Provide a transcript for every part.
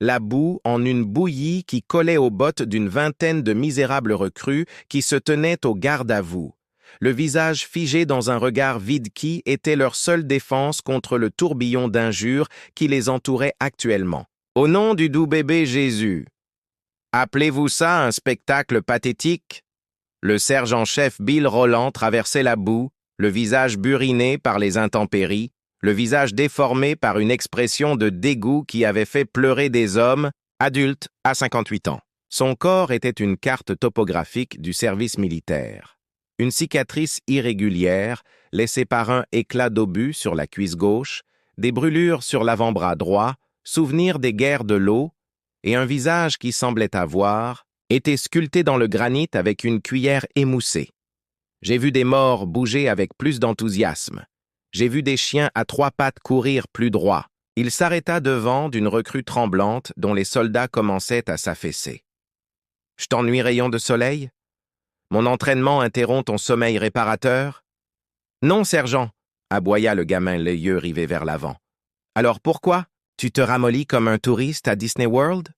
la boue en une bouillie qui collait aux bottes d'une vingtaine de misérables recrues qui se tenaient au garde-à-vous, le visage figé dans un regard vide qui était leur seule défense contre le tourbillon d'injures qui les entourait actuellement. Au nom du doux bébé Jésus, appelez-vous ça un spectacle pathétique? Le sergent-chef Bill Rowland traversait la boue, le visage buriné par les intempéries, le visage déformé par une expression de dégoût qui avait fait pleurer des hommes, adultes, à 58 ans. Son corps était une carte topographique du service militaire. Une cicatrice irrégulière, laissée par un éclat d'obus sur la cuisse gauche, des brûlures sur l'avant-bras droit, souvenir des guerres de l'eau, et un visage qui semblait avoir été sculpté dans le granit avec une cuillère émoussée. J'ai vu des morts bouger avec plus d'enthousiasme. J'ai vu des chiens à trois pattes courir plus droit. Il s'arrêta devant d'une recrue tremblante dont les soldats commençaient à s'affaisser. « Je t'ennuie, rayon de soleil? Mon entraînement interrompt ton sommeil réparateur? »« Non, sergent, » aboya le gamin, les yeux rivés vers l'avant. « Alors pourquoi? Tu te ramollis comme un touriste à Disney World? »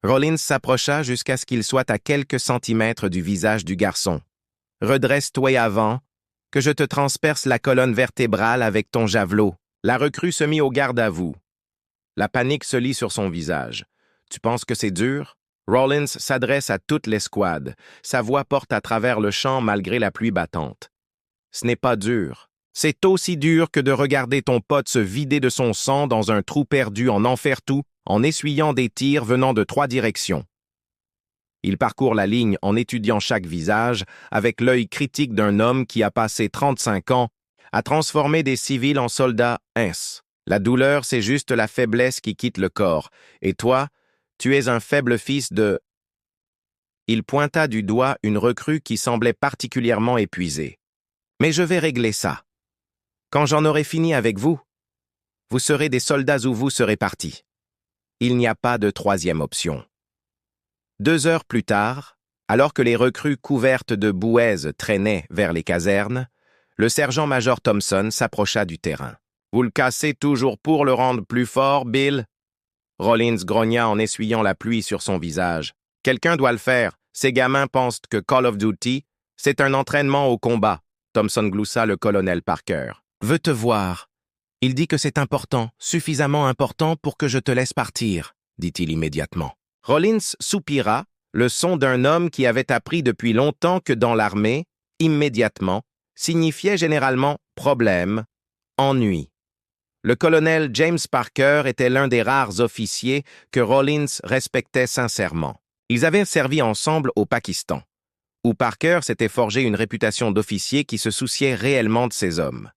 Rollins s'approcha jusqu'à ce qu'il soit à quelques centimètres du visage du garçon. « Redresse-toi avant, que je te transperce la colonne vertébrale avec ton javelot. » La recrue se mit au garde-à-vous. La panique se lit sur son visage. « Tu penses que c'est dur? » Rollins s'adresse à toute l'escouade. Sa voix porte à travers le champ malgré la pluie battante. « Ce n'est pas dur. C'est aussi dur que de regarder ton pote se vider de son sang dans un trou perdu en enfer-tout en essuyant des tirs venant de 3 directions. » Il parcourt la ligne en étudiant chaque visage avec l'œil critique d'un homme qui a passé 35 ans à transformer des civils en soldats ins. La douleur, c'est juste la faiblesse qui quitte le corps. Et toi, tu es un faible fils de... Il pointa du doigt une recrue qui semblait particulièrement épuisée. Mais je vais régler ça. Quand j'en aurai fini avec vous, vous serez des soldats ou vous serez partis. Il n'y a pas de troisième option. 2 heures plus tard, alors que les recrues couvertes de boueuses traînaient vers les casernes, le sergent-major Thompson s'approcha du terrain. « Vous le cassez toujours pour le rendre plus fort, Bill? » Rollins grogna en essuyant la pluie sur son visage. « Quelqu'un doit le faire. Ces gamins pensent que Call of Duty, c'est un entraînement au combat. » Thompson gloussa le colonel Parker. « Veux te voir. Il dit que c'est important, suffisamment important pour que je te laisse partir, » dit-il immédiatement. Rollins soupira, le son d'un homme qui avait appris depuis longtemps que dans l'armée, immédiatement, signifiait généralement problème, ennui. Le colonel James Parker était l'un des rares officiers que Rollins respectait sincèrement. Ils avaient servi ensemble au Pakistan, où Parker s'était forgé une réputation d'officier qui se souciait réellement de ses hommes.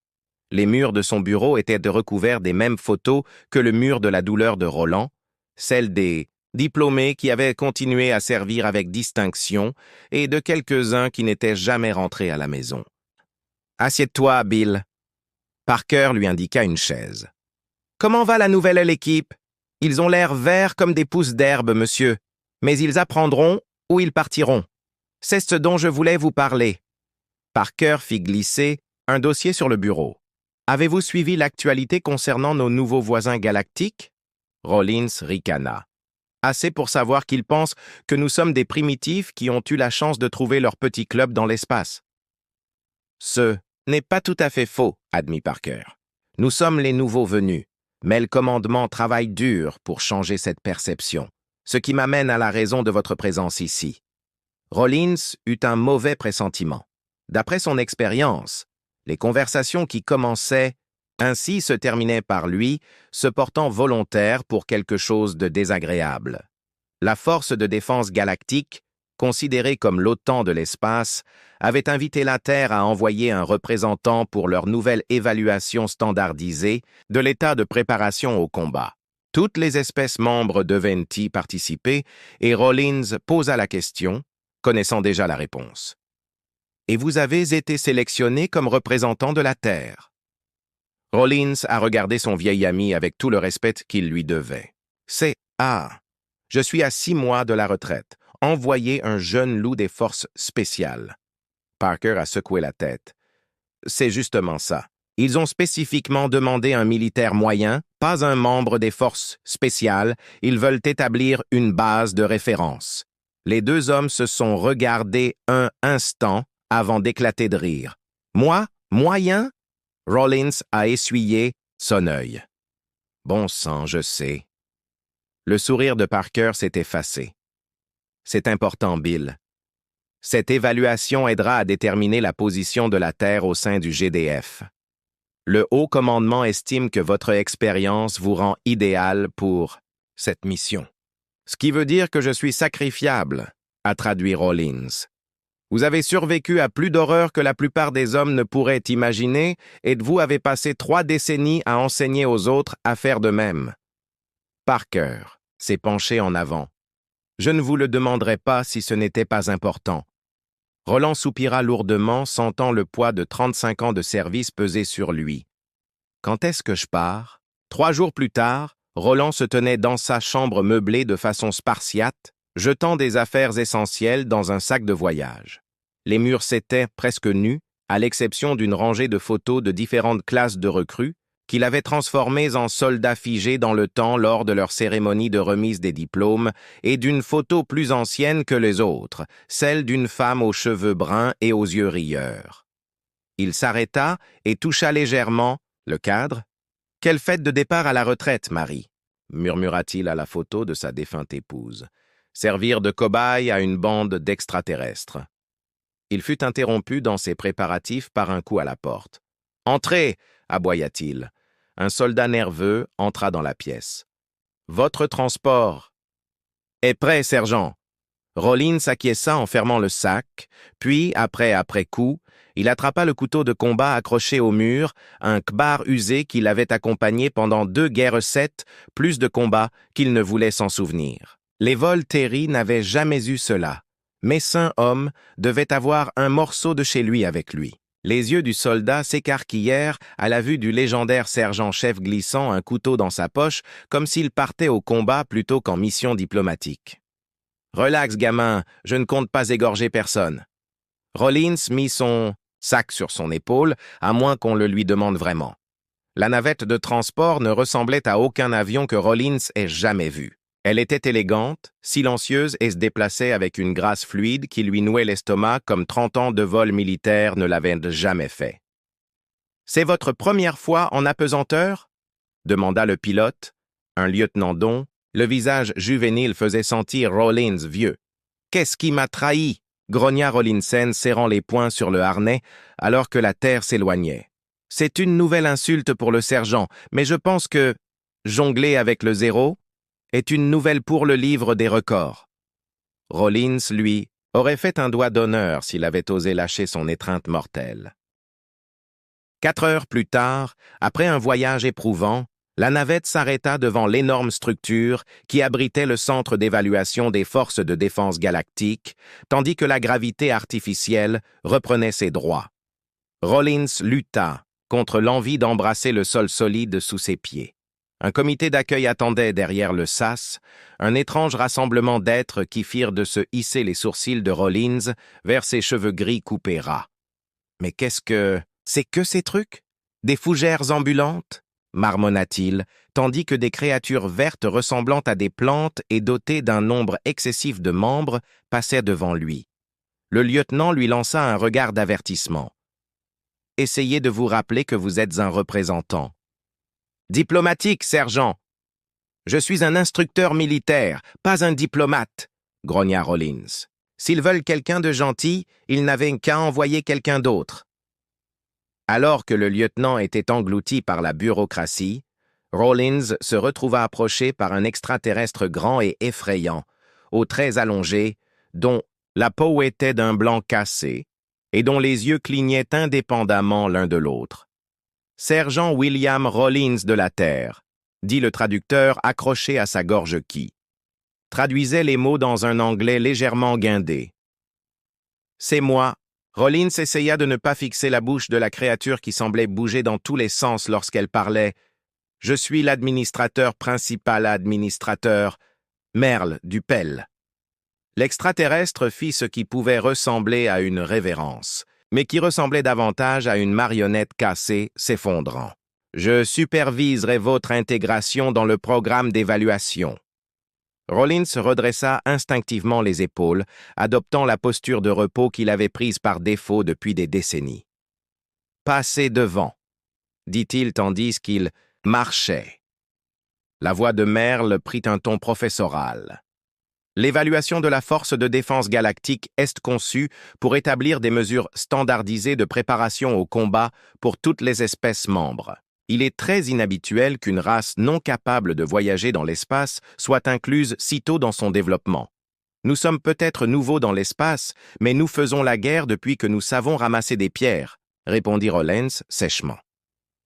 Les murs de son bureau étaient recouverts des mêmes photos que le mur de la douleur de Roland, celles des diplômés qui avaient continué à servir avec distinction et de quelques-uns qui n'étaient jamais rentrés à la maison. « Assieds-toi, Bill. » Parker lui indiqua une chaise. « Comment va la nouvelle équipe? Ils ont l'air verts comme des pousses d'herbe, monsieur, mais ils apprendront ou ils partiront. C'est ce dont je voulais vous parler. » Parker fit glisser un dossier sur le bureau. « Avez-vous suivi l'actualité concernant nos nouveaux voisins galactiques? » Rollins ricana. « Assez pour savoir qu'ils pensent que nous sommes des primitifs qui ont eu la chance de trouver leur petit club dans l'espace. » Ce n'est pas tout à fait faux, admit Parker. Nous sommes les nouveaux venus, mais le commandement travaille dur pour changer cette perception, ce qui m'amène à la raison de votre présence ici. Rollins eut un mauvais pressentiment. D'après son expérience, les conversations qui commençaient ainsi se terminaient par lui se portant volontaire pour quelque chose de désagréable. La force de défense galactique, considérée comme l'OTAN de l'espace, avait invité la Terre à envoyer un représentant pour leur nouvelle évaluation standardisée de l'état de préparation au combat. Toutes les espèces membres devaient y participer et Rollins posa la question, connaissant déjà la réponse. « Et vous avez été sélectionné comme représentant de la Terre. » Rollins a regardé son vieil ami avec tout le respect qu'il lui devait. « Je suis à 6 mois de la retraite. Envoyer un jeune loup des forces spéciales. » Parker a secoué la tête. « C'est justement ça. Ils ont spécifiquement demandé un militaire moyen, pas un membre des forces spéciales. Ils veulent établir une base de référence. Les deux hommes se sont regardés un instant avant d'éclater de rire. « Moi? Moyen? » Rollins a essuyé son œil. « Bon sang, je sais. » Le sourire de Parker s'est effacé. « C'est important, Bill. Cette évaluation aidera à déterminer la position de la Terre au sein du GDF. Le haut commandement estime que votre expérience vous rend idéal pour cette mission. Ce qui veut dire que je suis sacrifiable, a traduit Rollins. Vous avez survécu à plus d'horreurs que la plupart des hommes ne pourraient imaginer et vous avez passé 3 décennies à enseigner aux autres à faire de même. Parker s'est penché en avant. Je ne vous le demanderais pas si ce n'était pas important. Roland soupira lourdement, sentant le poids de 35 ans de service peser sur lui. Quand est-ce que je pars? 3 jours plus tard, Roland se tenait dans sa chambre meublée de façon spartiate, jetant des affaires essentielles dans un sac de voyage. Les murs s'étaient presque nus, à l'exception d'une rangée de photos de différentes classes de recrues, qu'il avait transformées en soldats figés dans le temps lors de leur cérémonie de remise des diplômes, et d'une photo plus ancienne que les autres, celle d'une femme aux cheveux bruns et aux yeux rieurs. Il s'arrêta et toucha légèrement le cadre. « Quelle fête de départ à la retraite, Marie ?» murmura-t-il à la photo de sa défunte épouse. « Servir de cobaye à une bande d'extraterrestres. » Il fut interrompu dans ses préparatifs par un coup à la porte. « Entrez !» aboya-t-il. Un soldat nerveux entra dans la pièce. « Votre transport. »« Est prêt, sergent. » Rollins s'acquiesça en fermant le sac, puis, après coup, il attrapa le couteau de combat accroché au mur, un kbar usé qui l'avait accompagné pendant 2 guerres 7, plus de combats qu'il ne voulait s'en souvenir. Les Volteri n'avaient jamais eu cela. Mais saint homme devait avoir un morceau de chez lui avec lui. Les yeux du soldat s'écarquillèrent à la vue du légendaire sergent-chef glissant un couteau dans sa poche, comme s'il partait au combat plutôt qu'en mission diplomatique. « Relax, gamin, je ne compte pas égorger personne. » Rollins mit son sac sur son épaule, à moins qu'on le lui demande vraiment. La navette de transport ne ressemblait à aucun avion que Rollins ait jamais vu. Elle était élégante, silencieuse et se déplaçait avec une grâce fluide qui lui nouait l'estomac comme 30 ans de vol militaire ne l'avaient jamais fait. « C'est votre première fois en apesanteur ?» demanda le pilote, un lieutenant dont le visage juvénile faisait sentir Rollins vieux. « Qu'est-ce qui m'a trahi ?» grogna Rollinson, serrant les poings sur le harnais alors que la terre s'éloignait. « C'est une nouvelle insulte pour le sergent, mais je pense que jongler avec le zéro est une nouvelle pour le livre des records. » Rollins, lui, aurait fait un doigt d'honneur s'il avait osé lâcher son étreinte mortelle. 4 heures plus tard, après un voyage éprouvant, la navette s'arrêta devant l'énorme structure qui abritait le centre d'évaluation des forces de défense galactique, tandis que la gravité artificielle reprenait ses droits. Rollins lutta contre l'envie d'embrasser le sol solide sous ses pieds. Un comité d'accueil attendait derrière le sas, un étrange rassemblement d'êtres qui firent de se hisser les sourcils de Rollins vers ses cheveux gris coupés ras. « Mais qu'est-ce que... c'est que ces trucs? Des fougères ambulantes ?» marmonna-t-il, tandis que des créatures vertes ressemblant à des plantes et dotées d'un nombre excessif de membres passaient devant lui. Le lieutenant lui lança un regard d'avertissement. « Essayez de vous rappeler que vous êtes un représentant. » « Diplomatique, sergent. »« Je suis un instructeur militaire, pas un diplomate, » grogna Rollins. « S'ils veulent quelqu'un de gentil, ils n'avaient qu'à envoyer quelqu'un d'autre. » Alors que le lieutenant était englouti par la bureaucratie, Rollins se retrouva approché par un extraterrestre grand et effrayant, aux traits allongés, dont la peau était d'un blanc cassé et dont les yeux clignaient indépendamment l'un de l'autre. « Sergent William Rollins de la Terre », dit le traducteur accroché à sa gorge qui traduisait les mots dans un anglais légèrement guindé. « C'est moi. » Rollins essaya de ne pas fixer la bouche de la créature qui semblait bouger dans tous les sens lorsqu'elle parlait. « Je suis l'administrateur principal administrateur, Merle du Pell. » L'extraterrestre fit ce qui pouvait ressembler à une révérence, mais qui ressemblait davantage à une marionnette cassée s'effondrant. Je superviserai votre intégration dans le programme d'évaluation. Rollins redressa instinctivement les épaules, adoptant la posture de repos qu'il avait prise par défaut depuis des décennies. « Passez devant », dit-il tandis qu'il marchait. La voix de Merle prit un ton professoral. L'évaluation de la force de défense galactique est conçue pour établir des mesures standardisées de préparation au combat pour toutes les espèces membres. Il est très inhabituel qu'une race non capable de voyager dans l'espace soit incluse si tôt dans son développement. Nous sommes peut-être nouveaux dans l'espace, mais nous faisons la guerre depuis que nous savons ramasser des pierres, répondit Rollins sèchement.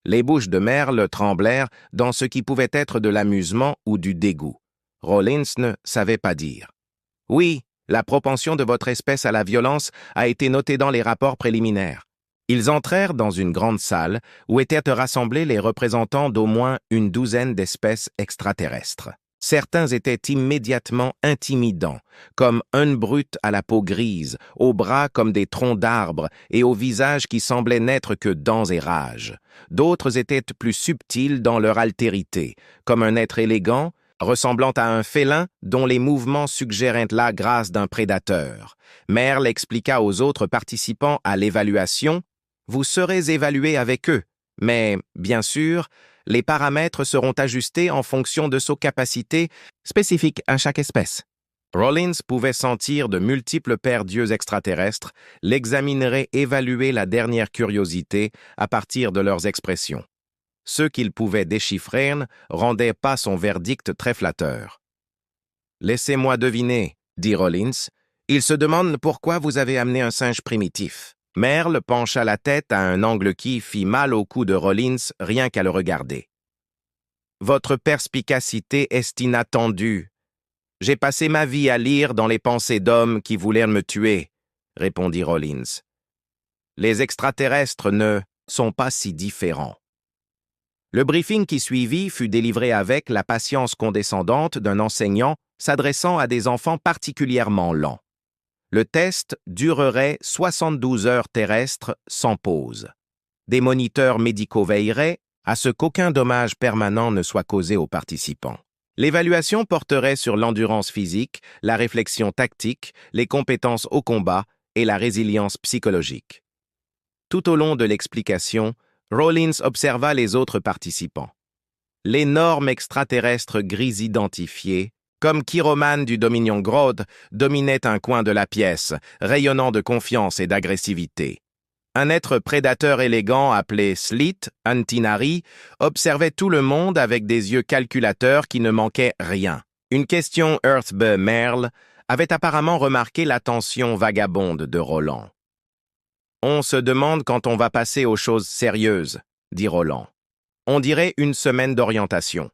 Les bouches de Merle tremblèrent dans ce qui pouvait être de l'amusement ou du dégoût. Rollins ne savait pas dire. « Oui, la propension de votre espèce à la violence a été notée dans les rapports préliminaires. » Ils entrèrent dans une grande salle où étaient rassemblés les représentants d'au moins une douzaine d'espèces extraterrestres. Certains étaient immédiatement intimidants, comme un brute à la peau grise, aux bras comme des troncs d'arbres et au visage qui semblait n'être que dents et rages. D'autres étaient plus subtils dans leur altérité, comme un être élégant, ressemblant à un félin dont les mouvements suggéraient la grâce d'un prédateur. Merle expliqua aux autres participants à l'évaluation « Vous serez évalués avec eux, mais, bien sûr, les paramètres seront ajustés en fonction de ses capacités spécifiques à chaque espèce. » Rollins pouvait sentir de multiples paires d'yeux extraterrestres l'examineraient évaluer la dernière curiosité à partir de leurs expressions. Ceux qu'il pouvait déchiffrer rendaient pas son verdict très flatteur. « Laissez-moi deviner, » dit Rollins. « Il se demande pourquoi vous avez amené un singe primitif. » Merle pencha la tête à un angle qui fit mal au cou de Rollins rien qu'à le regarder. « Votre perspicacité est inattendue. J'ai passé ma vie à lire dans les pensées d'hommes qui voulaient me tuer, » répondit Rollins. « Les extraterrestres ne sont pas si différents. » Le briefing qui suivit fut délivré avec la patience condescendante d'un enseignant s'adressant à des enfants particulièrement lents. Le test durerait 72 heures terrestres sans pause. Des moniteurs médicaux veilleraient à ce qu'aucun dommage permanent ne soit causé aux participants. L'évaluation porterait sur l'endurance physique, la réflexion tactique, les compétences au combat et la résilience psychologique. Tout au long de l'explication, Rollins observa les autres participants. L'énorme extraterrestre gris identifié, comme Chiroman du Dominion Grodd, dominait un coin de la pièce, rayonnant de confiance et d'agressivité. Un être prédateur élégant appelé Slit, Antinari, observait tout le monde avec des yeux calculateurs qui ne manquaient rien. Une question Earthbe Merle avait apparemment remarqué l'attention vagabonde de Roland. « On se demande quand on va passer aux choses sérieuses, » dit Roland. « On dirait une semaine d'orientation. »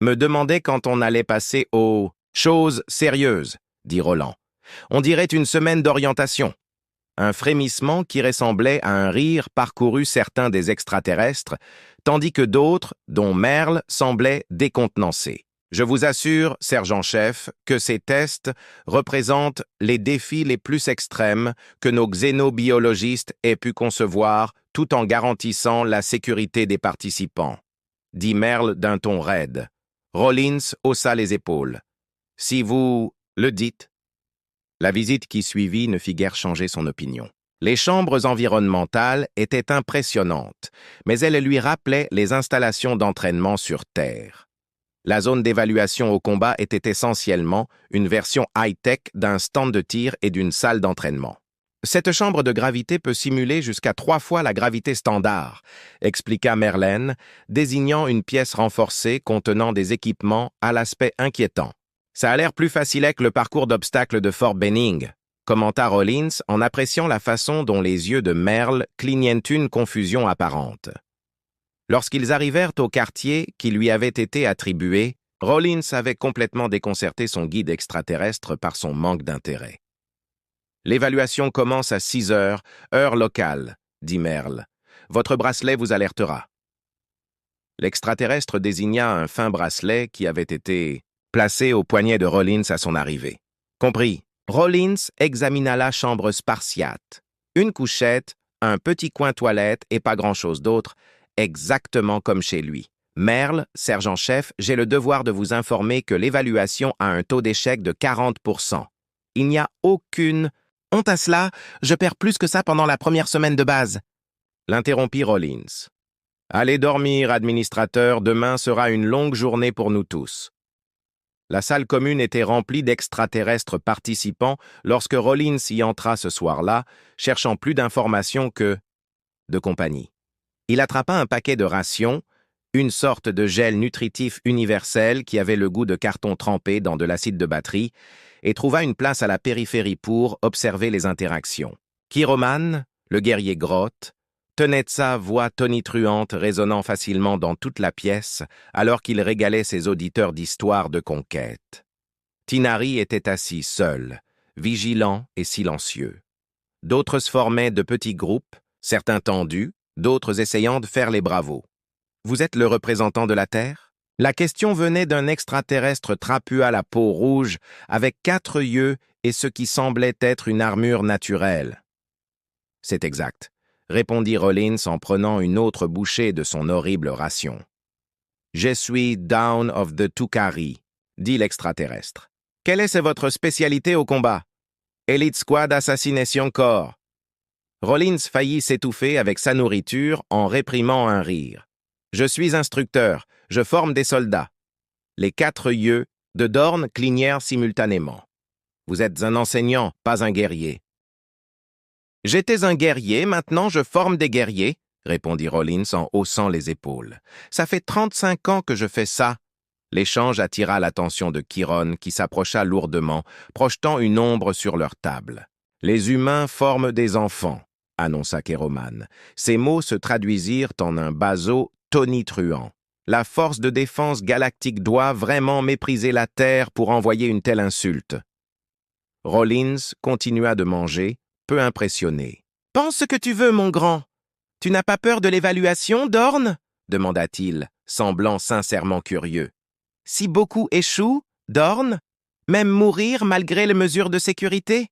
Me demandait quand on allait passer aux choses sérieuses, dit Roland. On dirait une semaine d'orientation. Un frémissement qui ressemblait à un rire parcourut certains des extraterrestres, tandis que d'autres, dont Merle, semblaient décontenancés. Je vous assure, sergent-chef, que ces tests représentent les défis les plus extrêmes que nos xénobiologistes aient pu concevoir tout en garantissant la sécurité des participants, dit Merle d'un ton raide. Rollins haussa les épaules. « Si vous le dites. » La visite qui suivit ne fit guère changer son opinion. Les chambres environnementales étaient impressionnantes, mais elles lui rappelaient les installations d'entraînement sur Terre. La zone d'évaluation au combat était essentiellement une version high-tech d'un stand de tir et d'une salle d'entraînement. Cette chambre de gravité peut simuler jusqu'à 3 fois la gravité standard, expliqua Merlin, désignant une pièce renforcée contenant des équipements à l'aspect inquiétant. Ça a l'air plus facile que le parcours d'obstacles de Fort Benning, commenta Rollins en appréciant la façon dont les yeux de Merle clignaient une confusion apparente. Lorsqu'ils arrivèrent au quartier qui lui avait été attribué, Rollins avait complètement déconcerté son guide extraterrestre par son manque d'intérêt. « L'évaluation commence à 6 heures, heure locale, » dit Merle. « Votre bracelet vous alertera. » L'extraterrestre désigna un fin bracelet qui avait été placé au poignet de Rollins à son arrivée. « Compris. » Rollins examina la chambre spartiate. Une couchette, un petit coin toilette et pas grand-chose d'autre, exactement comme chez lui. Merle, sergent-chef, j'ai le devoir de vous informer que l'évaluation a un taux d'échec de 40%. Il n'y a aucune... Honte à cela, je perds plus que ça pendant la première semaine de base. L'interrompit Rollins. Allez dormir, administrateur, demain sera une longue journée pour nous tous. La salle commune était remplie d'extraterrestres participants lorsque Rollins y entra ce soir-là, cherchant plus d'informations que de compagnie. Il attrapa un paquet de rations, une sorte de gel nutritif universel qui avait le goût de carton trempé dans de l'acide de batterie, et trouva une place à la périphérie pour observer les interactions. Chiroman, le guerrier grotte, tenait sa voix tonitruante résonnant facilement dans toute la pièce alors qu'il régalait ses auditeurs d'histoires de conquête. Tinari était assis seul, vigilant et silencieux. D'autres se formaient de petits groupes, certains tendus, d'autres essayant de faire les bravos. « Vous êtes le représentant de la Terre » La question venait d'un extraterrestre trapu à la peau rouge, avec 4 yeux et ce qui semblait être une armure naturelle. « C'est exact, » répondit Rollins en prenant une autre bouchée de son horrible ration. « Je suis Dawn of the Tukari » dit l'extraterrestre. « Quelle est votre spécialité au combat ?»« Elite Squad Assassination Corps. » Rollins faillit s'étouffer avec sa nourriture en réprimant un rire. « Je suis instructeur, je forme des soldats. » Les 4 yeux de Dorn clignèrent simultanément. « Vous êtes un enseignant, pas un guerrier. »« J'étais un guerrier, maintenant je forme des guerriers, » répondit Rollins en haussant les épaules. « Ça fait 35 ans que je fais ça. » L'échange attira l'attention de Chiron qui s'approcha lourdement, projetant une ombre sur leur table. « Les humains forment des enfants, » annonça Chiroman. Ces mots se traduisirent en un baso tonitruant. La force de défense galactique doit vraiment mépriser la Terre pour envoyer une telle insulte. Rollins continua de manger, peu impressionné. « Pense ce que tu veux, mon grand. Tu n'as pas peur de l'évaluation, Dorn ?» demanda-t-il, semblant sincèrement curieux. « Si beaucoup échouent, Dorn, même mourir malgré les mesures de sécurité ?»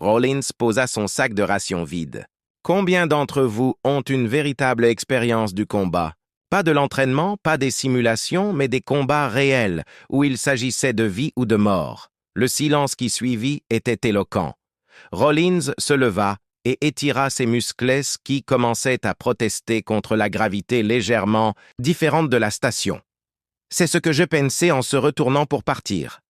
Rollins posa son sac de rations vide. « Combien d'entre vous ont une véritable expérience du combat? Pas de l'entraînement, pas des simulations, mais des combats réels, où il s'agissait de vie ou de mort. » Le silence qui suivit était éloquent. Rollins se leva et étira ses muscles qui commençaient à protester contre la gravité légèrement différente de la station. « C'est ce que je pensais en se retournant pour partir. »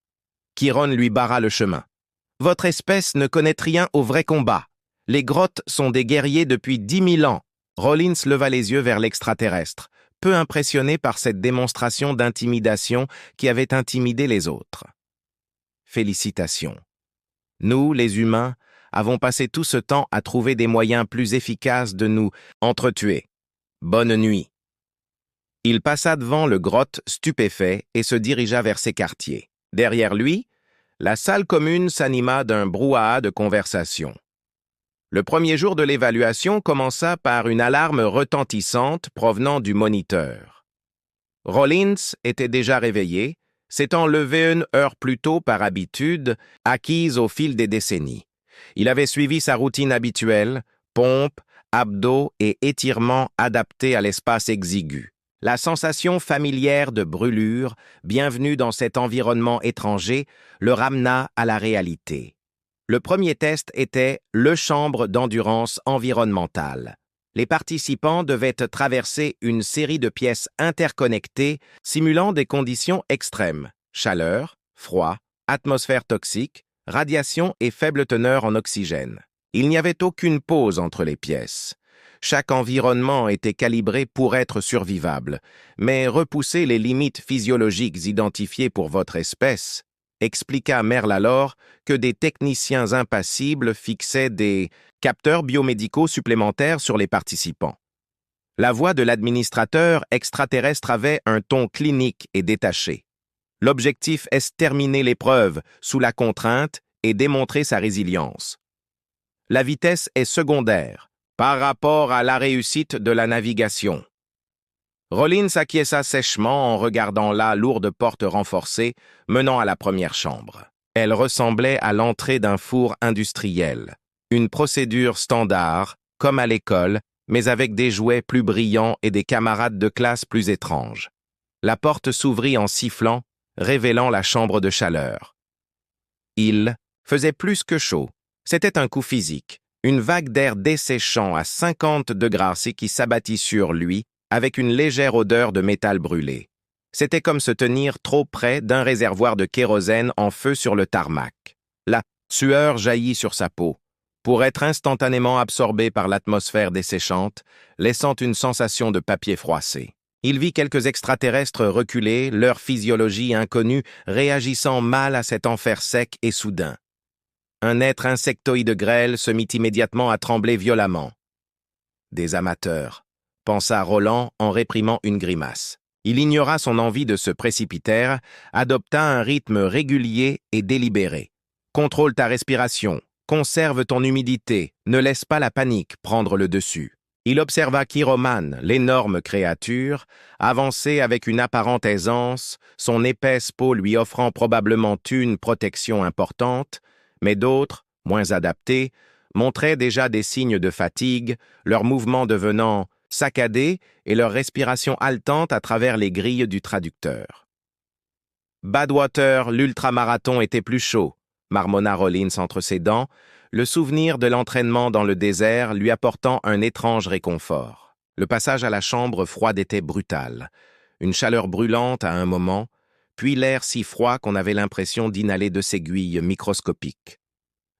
Chiron lui barra le chemin. « Votre espèce ne connaît rien au vrai combat. Les grottes sont des guerriers depuis 10 000 ans. » Rollins leva les yeux vers l'extraterrestre, peu impressionné par cette démonstration d'intimidation qui avait intimidé les autres. « Félicitations. Nous, les humains, avons passé tout ce temps à trouver des moyens plus efficaces de nous entretuer. Bonne nuit. » Il passa devant le grotte stupéfait et se dirigea vers ses quartiers. Derrière lui, la salle commune s'anima d'un brouhaha de conversation. Le premier jour de l'évaluation commença par une alarme retentissante provenant du moniteur. Rollins était déjà réveillé, s'étant levé 1 heure plus tôt par habitude, acquise au fil des décennies. Il avait suivi sa routine habituelle, pompe, abdos et étirements adaptés à l'espace exigu. La sensation familière de brûlure, bienvenue dans cet environnement étranger, le ramena à la réalité. Le premier test était le chambre d'endurance environnementale. Les participants devaient traverser une série de pièces interconnectées simulant des conditions extrêmes: chaleur, froid, atmosphère toxique, radiation et faible teneur en oxygène. Il n'y avait aucune pause entre les pièces. Chaque environnement était calibré pour être survivable, mais repousser les limites physiologiques identifiées pour votre espèce, expliqua Merle alors que des techniciens impassibles fixaient des capteurs biomédicaux supplémentaires sur les participants. La voix de l'administrateur extraterrestre avait un ton clinique et détaché. L'objectif est terminer l'épreuve sous la contrainte et démontrer sa résilience. La vitesse est secondaire par rapport à la réussite de la navigation. Rollins acquiesça sèchement en regardant la lourde porte renforcée menant à la première chambre. Elle ressemblait à l'entrée d'un four industriel. Une procédure standard, comme à l'école, mais avec des jouets plus brillants et des camarades de classe plus étranges. La porte s'ouvrit en sifflant, révélant la chambre de chaleur. Il faisait plus que chaud. C'était un coup physique, une vague d'air desséchant à 50 degrés qui s'abattit sur lui avec une légère odeur de métal brûlé. C'était comme se tenir trop près d'un réservoir de kérosène en feu sur le tarmac. La sueur jaillit sur sa peau, pour être instantanément absorbée par l'atmosphère desséchante, laissant une sensation de papier froissé. Il vit quelques extraterrestres reculer, leur physiologie inconnue réagissant mal à cet enfer sec et soudain. Un être insectoïde grêle se mit immédiatement à trembler violemment. Des amateurs, pensa Roland en réprimant une grimace. Il ignora son envie de se précipiter, adopta un rythme régulier et délibéré. Contrôle ta respiration, conserve ton humidité, ne laisse pas la panique prendre le dessus. Il observa Chiroman, l'énorme créature, avancer avec une apparente aisance, son épaisse peau lui offrant probablement une protection importante, mais d'autres, moins adaptés, montraient déjà des signes de fatigue, leurs mouvements devenant saccadés et leur respiration haletante à travers les grilles du traducteur. Badwater, l'ultramarathon était plus chaud, marmonna Rollins entre ses dents, le souvenir de l'entraînement dans le désert lui apportant un étrange réconfort. Le passage à la chambre froide était brutal. Une chaleur brûlante à un moment, puis l'air si froid qu'on avait l'impression d'inhaler de aiguilles microscopiques.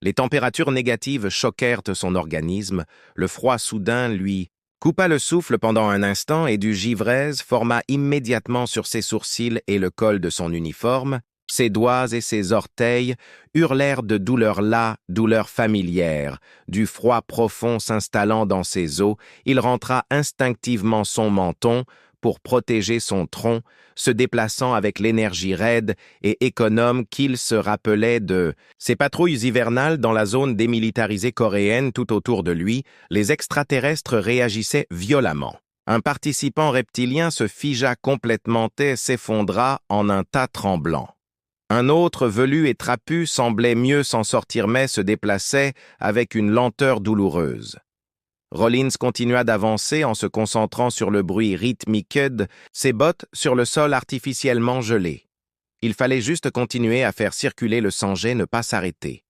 Les températures négatives choquèrent son organisme, le froid soudain lui coupa le souffle pendant un instant et du givrez forma immédiatement sur ses sourcils et le col de son uniforme. Ses doigts et ses orteils hurlèrent de douleur là, douleur familière. Du froid profond s'installant dans ses os, il rentra instinctivement son menton pour protéger son tronc, se déplaçant avec l'énergie raide et économe qu'il se rappelait de ses patrouilles hivernales dans la zone démilitarisée coréenne tout autour de lui. Les extraterrestres réagissaient violemment. Un participant reptilien se figea complètement et s'effondra en un tas tremblant. Un autre, velu et trapu, semblait mieux s'en sortir mais se déplaçait avec une lenteur douloureuse. Rollins continua d'avancer en se concentrant sur le bruit rythmique de ses bottes sur le sol artificiellement gelé. Il fallait juste continuer à faire circuler le sang-jet, ne pas s'arrêter.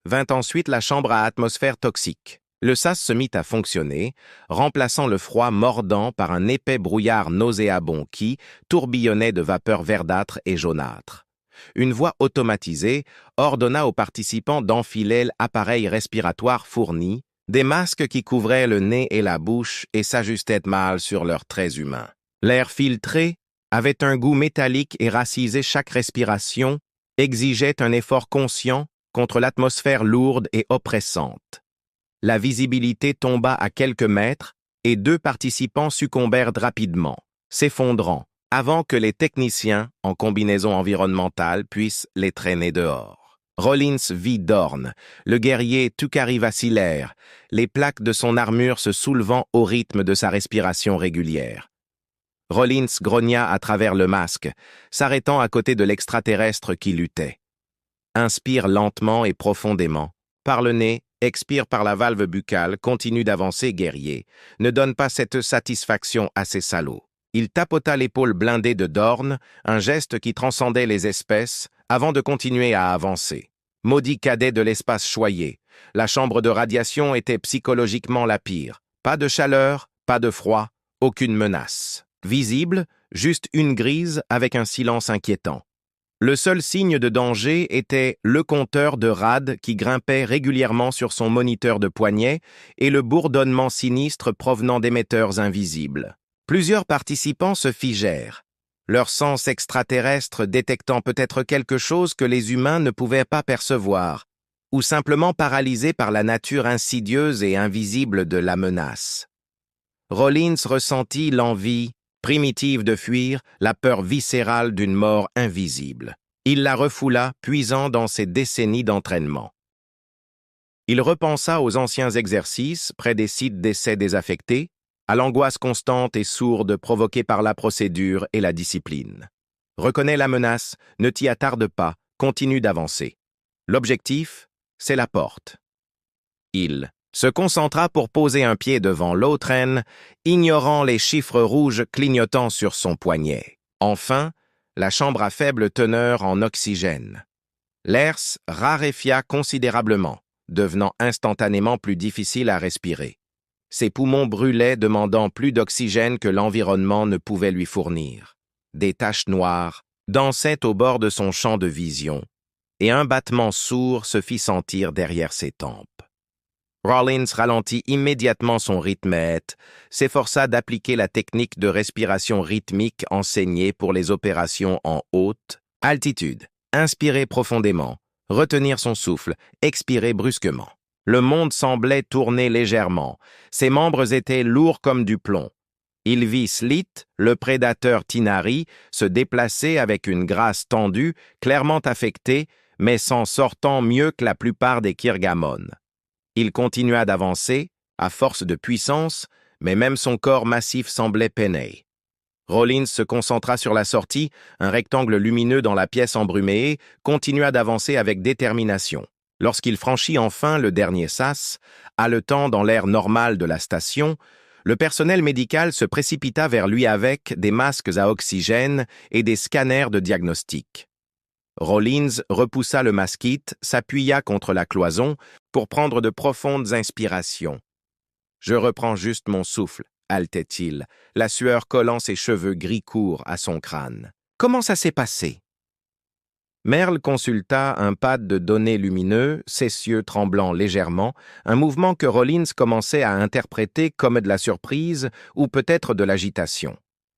Vint ensuite la chambre à atmosphère toxique. Le sas se mit à fonctionner, remplaçant le froid mordant par un épais brouillard nauséabond qui tourbillonnait de vapeurs verdâtres et jaunâtres. Une voix automatisée ordonna aux participants d'enfiler l'appareil respiratoire fourni, des masques qui couvraient le nez et la bouche et s'ajustaient mal sur leurs traits humains. L'air filtré avait un goût métallique et racisé chaque respiration, exigeait un effort conscient contre l'atmosphère lourde et oppressante. La visibilité tomba à quelques mètres et 2 participants succombèrent rapidement, s'effondrant, avant que les techniciens, en combinaison environnementale, puissent les traîner dehors. Rollins vit Dorn, le guerrier Tukari vacillaire, les plaques de son armure se soulevant au rythme de sa respiration régulière. Rollins grogna à travers le masque, s'arrêtant à côté de l'extraterrestre qui luttait. Inspire lentement et profondément. Par le nez, expire par la valve buccale, continue d'avancer guerrier. Ne donne pas cette satisfaction à ces salauds. Il tapota l'épaule blindée de Dorn, un geste qui transcendait les espèces, avant de continuer à avancer. Maudit cadet de l'espace choyé. La chambre de radiation était psychologiquement la pire. Pas de chaleur, pas de froid, aucune menace. Visible, juste une grise avec un silence inquiétant. Le seul signe de danger était le compteur de rad qui grimpait régulièrement sur son moniteur de poignet et le bourdonnement sinistre provenant d'émetteurs invisibles. Plusieurs participants se figèrent, leur sens extraterrestre détectant peut-être quelque chose que les humains ne pouvaient pas percevoir, ou simplement paralysés par la nature insidieuse et invisible de la menace. Rollins ressentit l'envie primitive de fuir, la peur viscérale d'une mort invisible. Il la refoula, puisant dans ses décennies d'entraînement. Il repensa aux anciens exercices près des sites d'essais désaffectés, à l'angoisse constante et sourde provoquée par la procédure et la discipline. Reconnais la menace, ne t'y attarde pas, continue d'avancer. L'objectif, c'est la porte. Il se concentra pour poser un pied devant l'autre aine, ignorant les chiffres rouges clignotant sur son poignet. Enfin, la chambre à faible teneur en oxygène. L'air raréfia considérablement, devenant instantanément plus difficile à respirer. Ses poumons brûlaient, demandant plus d'oxygène que l'environnement ne pouvait lui fournir. Des taches noires dansaient au bord de son champ de vision, et un battement sourd se fit sentir derrière ses tempes. Rollins ralentit immédiatement son rythme et s'efforça d'appliquer la technique de respiration rythmique enseignée pour les opérations en haute altitude. Inspirer profondément, retenir son souffle, expirer brusquement. Le monde semblait tourner légèrement. Ses membres étaient lourds comme du plomb. Il vit Slit, le prédateur Tinari, se déplacer avec une grâce tendue, clairement affectée, mais s'en sortant mieux que la plupart des Kirgamon. Il continua d'avancer, à force de puissance, mais même son corps massif semblait peiner. Rollins se concentra sur la sortie, un rectangle lumineux dans la pièce embrumée, et continua d'avancer avec détermination. Lorsqu'il franchit enfin le dernier sas, haletant dans l'air normal de la station, le personnel médical se précipita vers lui avec des masques à oxygène et des scanners de diagnostic. Rollins repoussa le masquite, s'appuya contre la cloison pour prendre de profondes inspirations. « Je reprends juste mon souffle », haletait-il, la sueur collant ses cheveux gris courts à son crâne. « Comment ça s'est passé ?» Merle consulta un pad de données lumineux, ses yeux tremblant légèrement, un mouvement que Rollins commençait à interpréter comme de la surprise ou peut-être de l'agitation.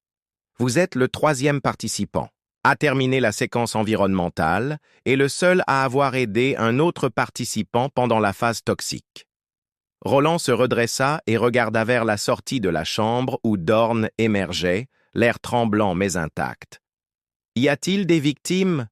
« Vous êtes le 3e participant. A terminé la séquence environnementale et le seul à avoir aidé un autre participant pendant la phase toxique. » Roland se redressa et regarda vers la sortie de la chambre où Dorn émergeait, l'air tremblant mais intact. « Y a-t-il des victimes ?»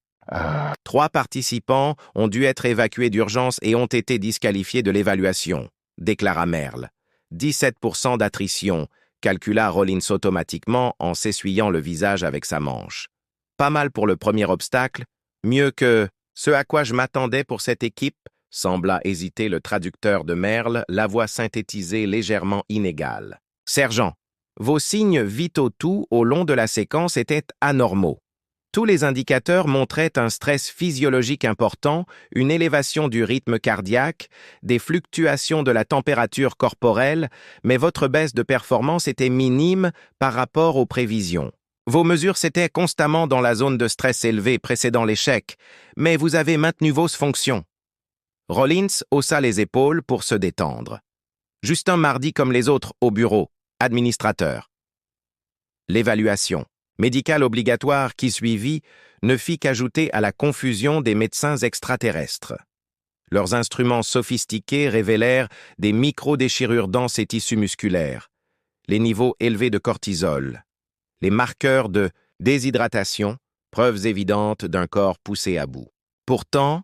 3 participants ont dû être évacués d'urgence et ont été disqualifiés de l'évaluation, déclara Merle. 17% d'attrition, calcula Rollins automatiquement en s'essuyant le visage avec sa manche. Pas mal pour le premier obstacle, mieux que ce à quoi je m'attendais pour cette équipe, sembla hésiter le traducteur de Merle, la voix synthétisée légèrement inégale. Sergent, vos signes vitaux tout au long de la séquence étaient anormaux. Tous les indicateurs montraient un stress physiologique important, une élévation du rythme cardiaque, des fluctuations de la température corporelle, mais votre baisse de performance était minime par rapport aux prévisions. Vos mesures s'étaient constamment dans la zone de stress élevé précédant l'échec, mais vous avez maintenu vos fonctions. Rollins haussa les épaules pour se détendre. Juste un mardi comme les autres au bureau, administrateur. L'évaluation médicale obligatoire qui suivit ne fit qu'ajouter à la confusion des médecins extraterrestres. Leurs instruments sophistiqués révélèrent des micro-déchirures denses et tissus musculaires, les niveaux élevés de cortisol, les marqueurs de déshydratation, preuves évidentes d'un corps poussé à bout. Pourtant,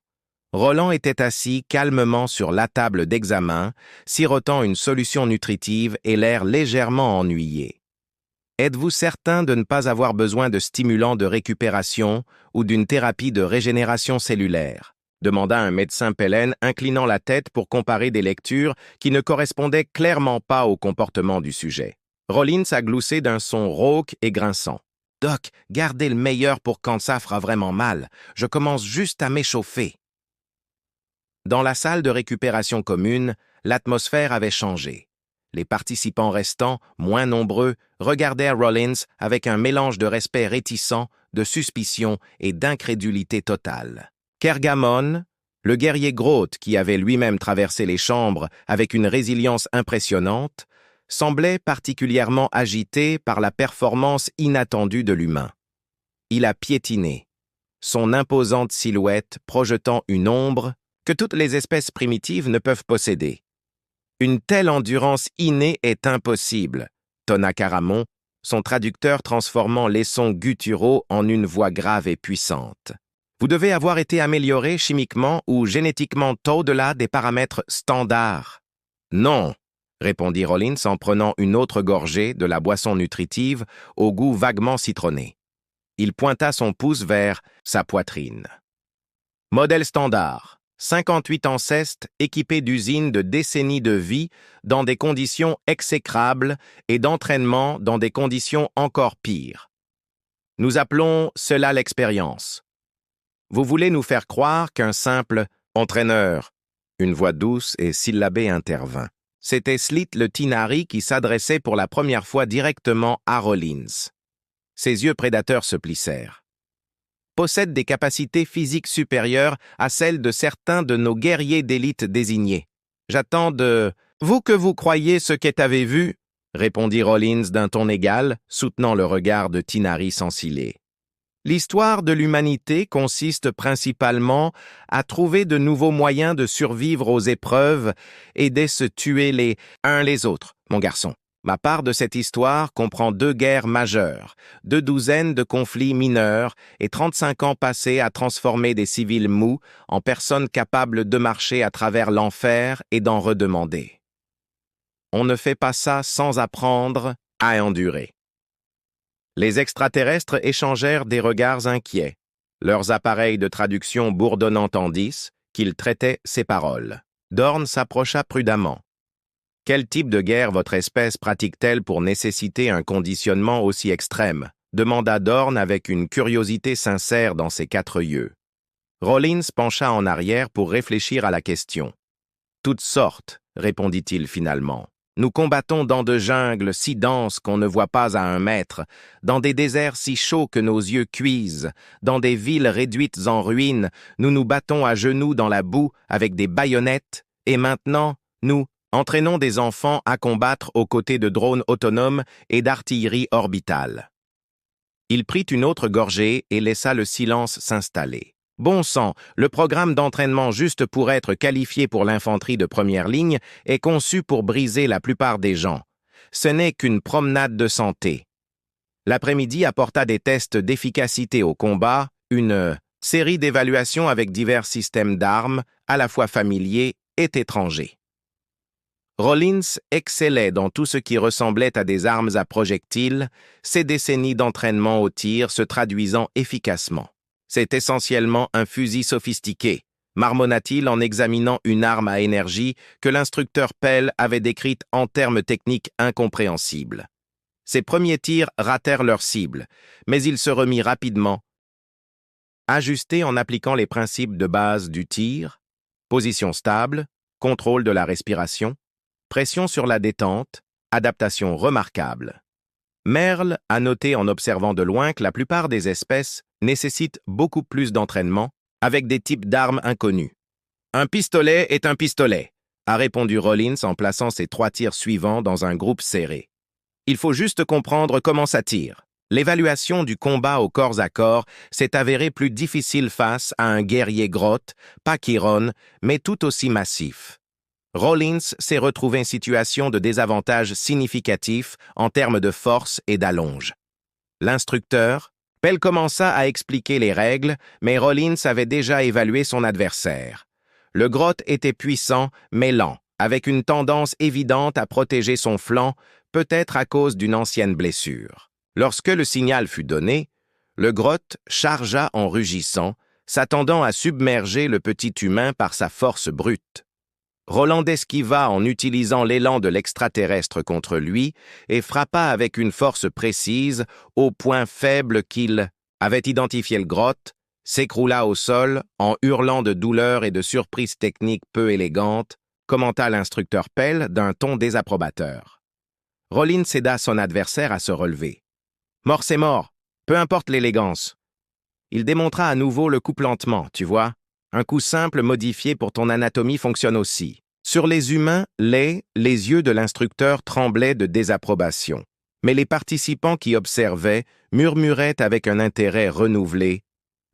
Roland était assis calmement sur la table d'examen, sirotant une solution nutritive et l'air légèrement ennuyé. « Êtes-vous certain de ne pas avoir besoin de stimulants de récupération ou d'une thérapie de régénération cellulaire ?» demanda un médecin pélène, inclinant la tête pour comparer des lectures qui ne correspondaient clairement pas au comportement du sujet. Rollins a gloussé d'un son rauque et grinçant. « Doc, gardez le meilleur pour quand ça fera vraiment mal. Je commence juste à m'échauffer. » Dans la salle de récupération commune, l'atmosphère avait changé. Les participants restants, moins nombreux, regardaient Rollins avec un mélange de respect réticent, de suspicion et d'incrédulité totale. Kergamon, le guerrier Groth qui avait lui-même traversé les chambres avec une résilience impressionnante, semblait particulièrement agité par la performance inattendue de l'humain. Il a piétiné, son imposante silhouette projetant une ombre que toutes les espèces primitives ne peuvent posséder. Une telle endurance innée est impossible, tonna Caramon, son traducteur transformant les sons gutturaux en une voix grave et puissante. Vous devez avoir été amélioré chimiquement ou génétiquement au-delà des paramètres standards. Non, répondit Rollins en prenant une autre gorgée de la boisson nutritive au goût vaguement citronné. Il pointa son pouce vers sa poitrine. Modèle standard, 58 ancestes équipés d'usines de décennies de vie dans des conditions exécrables et d'entraînement dans des conditions encore pires. Nous appelons cela l'expérience. Vous voulez nous faire croire qu'un simple « entraîneur », une voix douce et syllabée intervint. C'était Slit le Tinari qui s'adressait pour la première fois directement à Rollins. Ses yeux prédateurs se plissèrent. Possède des capacités physiques supérieures à celles de certains de nos guerriers d'élite désignés. J'attends de... Vous que vous croyez ce qu'est avez vu, répondit Rollins d'un ton égal, soutenant le regard de Tinari sans ciller. L'histoire de l'humanité consiste principalement à trouver de nouveaux moyens de survivre aux épreuves et de se tuer les uns les autres, mon garçon. Ma part de cette histoire comprend 2 guerres majeures, 2 douzaines de conflits mineurs et 35 ans passés à transformer des civils mous en personnes capables de marcher à travers l'enfer et d'en redemander. On ne fait pas ça sans apprendre à endurer. Les extraterrestres échangèrent des regards inquiets, leurs appareils de traduction bourdonnant tandis qu'ils traitaient ces paroles. Dorn s'approcha prudemment. « Quel type de guerre votre espèce pratique-t-elle pour nécessiter un conditionnement aussi extrême ?» demanda Dorn avec une curiosité sincère dans ses 4 yeux. Rollins pencha en arrière pour réfléchir à la question. « Toutes sortes, répondit-il finalement. Nous combattons dans de jungles si denses qu'on ne voit pas à 1 mètre, dans des déserts si chauds que nos yeux cuisent, dans des villes réduites en ruines, nous nous battons à genoux dans la boue avec des baïonnettes, et maintenant, nous entraînons des enfants à combattre aux côtés de drones autonomes et d'artillerie orbitale. » Il prit une autre gorgée et laissa le silence s'installer. Bon sang, le programme d'entraînement juste pour être qualifié pour l'infanterie de première ligne est conçu pour briser la plupart des gens. Ce n'est qu'une promenade de santé. L'après-midi apporta des tests d'efficacité au combat, une série d'évaluations avec divers systèmes d'armes, à la fois familiers et étrangers. Rollins excellait dans tout ce qui ressemblait à des armes à projectiles, ses décennies d'entraînement au tir se traduisant efficacement. C'est essentiellement un fusil sophistiqué, marmonna-t-il en examinant une arme à énergie que l'instructeur Pell avait décrite en termes techniques incompréhensibles. Ses premiers tirs ratèrent leur cible, mais il se remit rapidement. Ajusté en appliquant les principes de base du tir, position stable, contrôle de la respiration, pression sur la détente, adaptation remarquable. Merle a noté en observant de loin que la plupart des espèces nécessitent beaucoup plus d'entraînement avec des types d'armes inconnus. « Un pistolet est un pistolet », a répondu Rollins en plaçant ses 3 tirs suivants dans un groupe serré. « Il faut juste comprendre comment ça tire. L'évaluation du combat au corps à corps s'est avérée plus difficile face à un guerrier grotte, pas Chiron, mais tout aussi massif. Rollins s'est retrouvé en situation de désavantage significatif en termes de force et d'allonge. L'instructeur, Pell commença à expliquer les règles, mais Rollins avait déjà évalué son adversaire. Le grotte était puissant, mais lent, avec une tendance évidente à protéger son flanc, peut-être à cause d'une ancienne blessure. Lorsque le signal fut donné, le grotte chargea en rugissant, s'attendant à submerger le petit humain par sa force brute. Roland esquiva en utilisant l'élan de l'extraterrestre contre lui et frappa avec une force précise au point faible qu'il avait identifié. Le grotte s'écroula au sol en hurlant de douleur et de surprise technique peu élégante, commenta l'instructeur Pell d'un ton désapprobateur. Rollins aida son adversaire à se relever. « Mort c'est mort, peu importe l'élégance. » Il démontra à nouveau le coup plantement, tu vois. Un coup simple modifié pour ton anatomie fonctionne aussi. Sur les humains, les yeux de l'instructeur tremblaient de désapprobation. Mais les participants qui observaient murmuraient avec un intérêt renouvelé.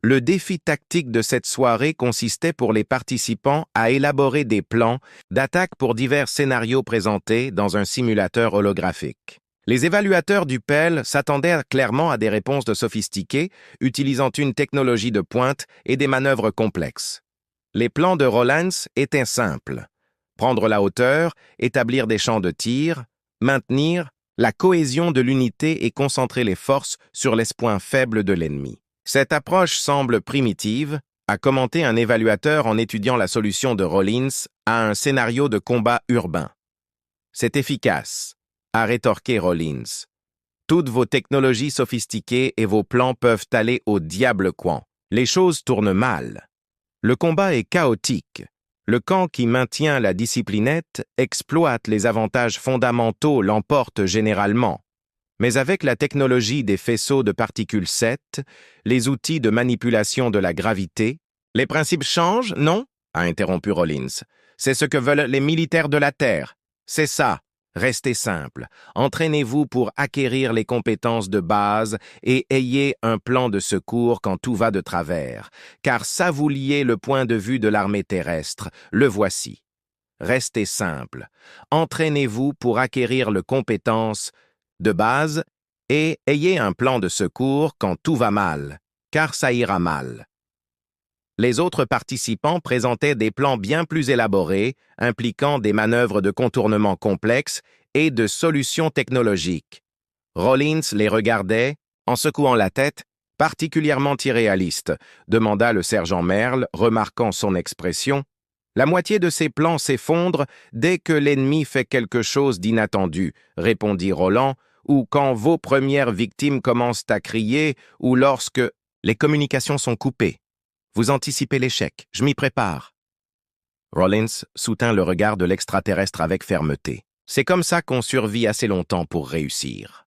Le défi tactique de cette soirée consistait pour les participants à élaborer des plans d'attaque pour divers scénarios présentés dans un simulateur holographique. Les évaluateurs du Pell s'attendaient clairement à des réponses sophistiquées, utilisant une technologie de pointe et des manœuvres complexes. Les plans de Rollins étaient simples. Prendre la hauteur, établir des champs de tir, maintenir la cohésion de l'unité et concentrer les forces sur les points faibles de l'ennemi. Cette approche semble primitive, a commenté un évaluateur en étudiant la solution de Rollins à un scénario de combat urbain. C'est efficace, a rétorqué Rollins. Toutes vos technologies sophistiquées et vos plans peuvent aller au diable coin. Les choses tournent mal. Le combat est chaotique. Le camp qui maintient la disciplinette exploite les avantages fondamentaux l'emporte généralement. Mais avec la technologie des faisceaux de particules 7, les outils de manipulation de la gravité, les principes changent, non? A interrompu Rollins. C'est ce que veulent les militaires de la Terre. C'est ça. Restez simple. Entraînez-vous pour acquérir les compétences de base et ayez un plan de secours quand tout va de travers. Car ça vous liez le point de vue de l'armée terrestre. Le voici. Restez simple. Entraînez-vous pour acquérir les compétences de base et ayez un plan de secours quand tout va mal, car ça ira mal. Les autres participants présentaient des plans bien plus élaborés, impliquant des manœuvres de contournement complexes et de solutions technologiques. Rollins les regardait, en secouant la tête, particulièrement irréaliste, demanda le sergent Merle, remarquant son expression. La moitié de ces plans s'effondrent dès que l'ennemi fait quelque chose d'inattendu, répondit Roland, ou quand vos premières victimes commencent à crier, ou lorsque les communications sont coupées. Vous anticipez l'échec, je m'y prépare. Rollins soutint le regard de l'extraterrestre avec fermeté. C'est comme ça qu'on survit assez longtemps pour réussir.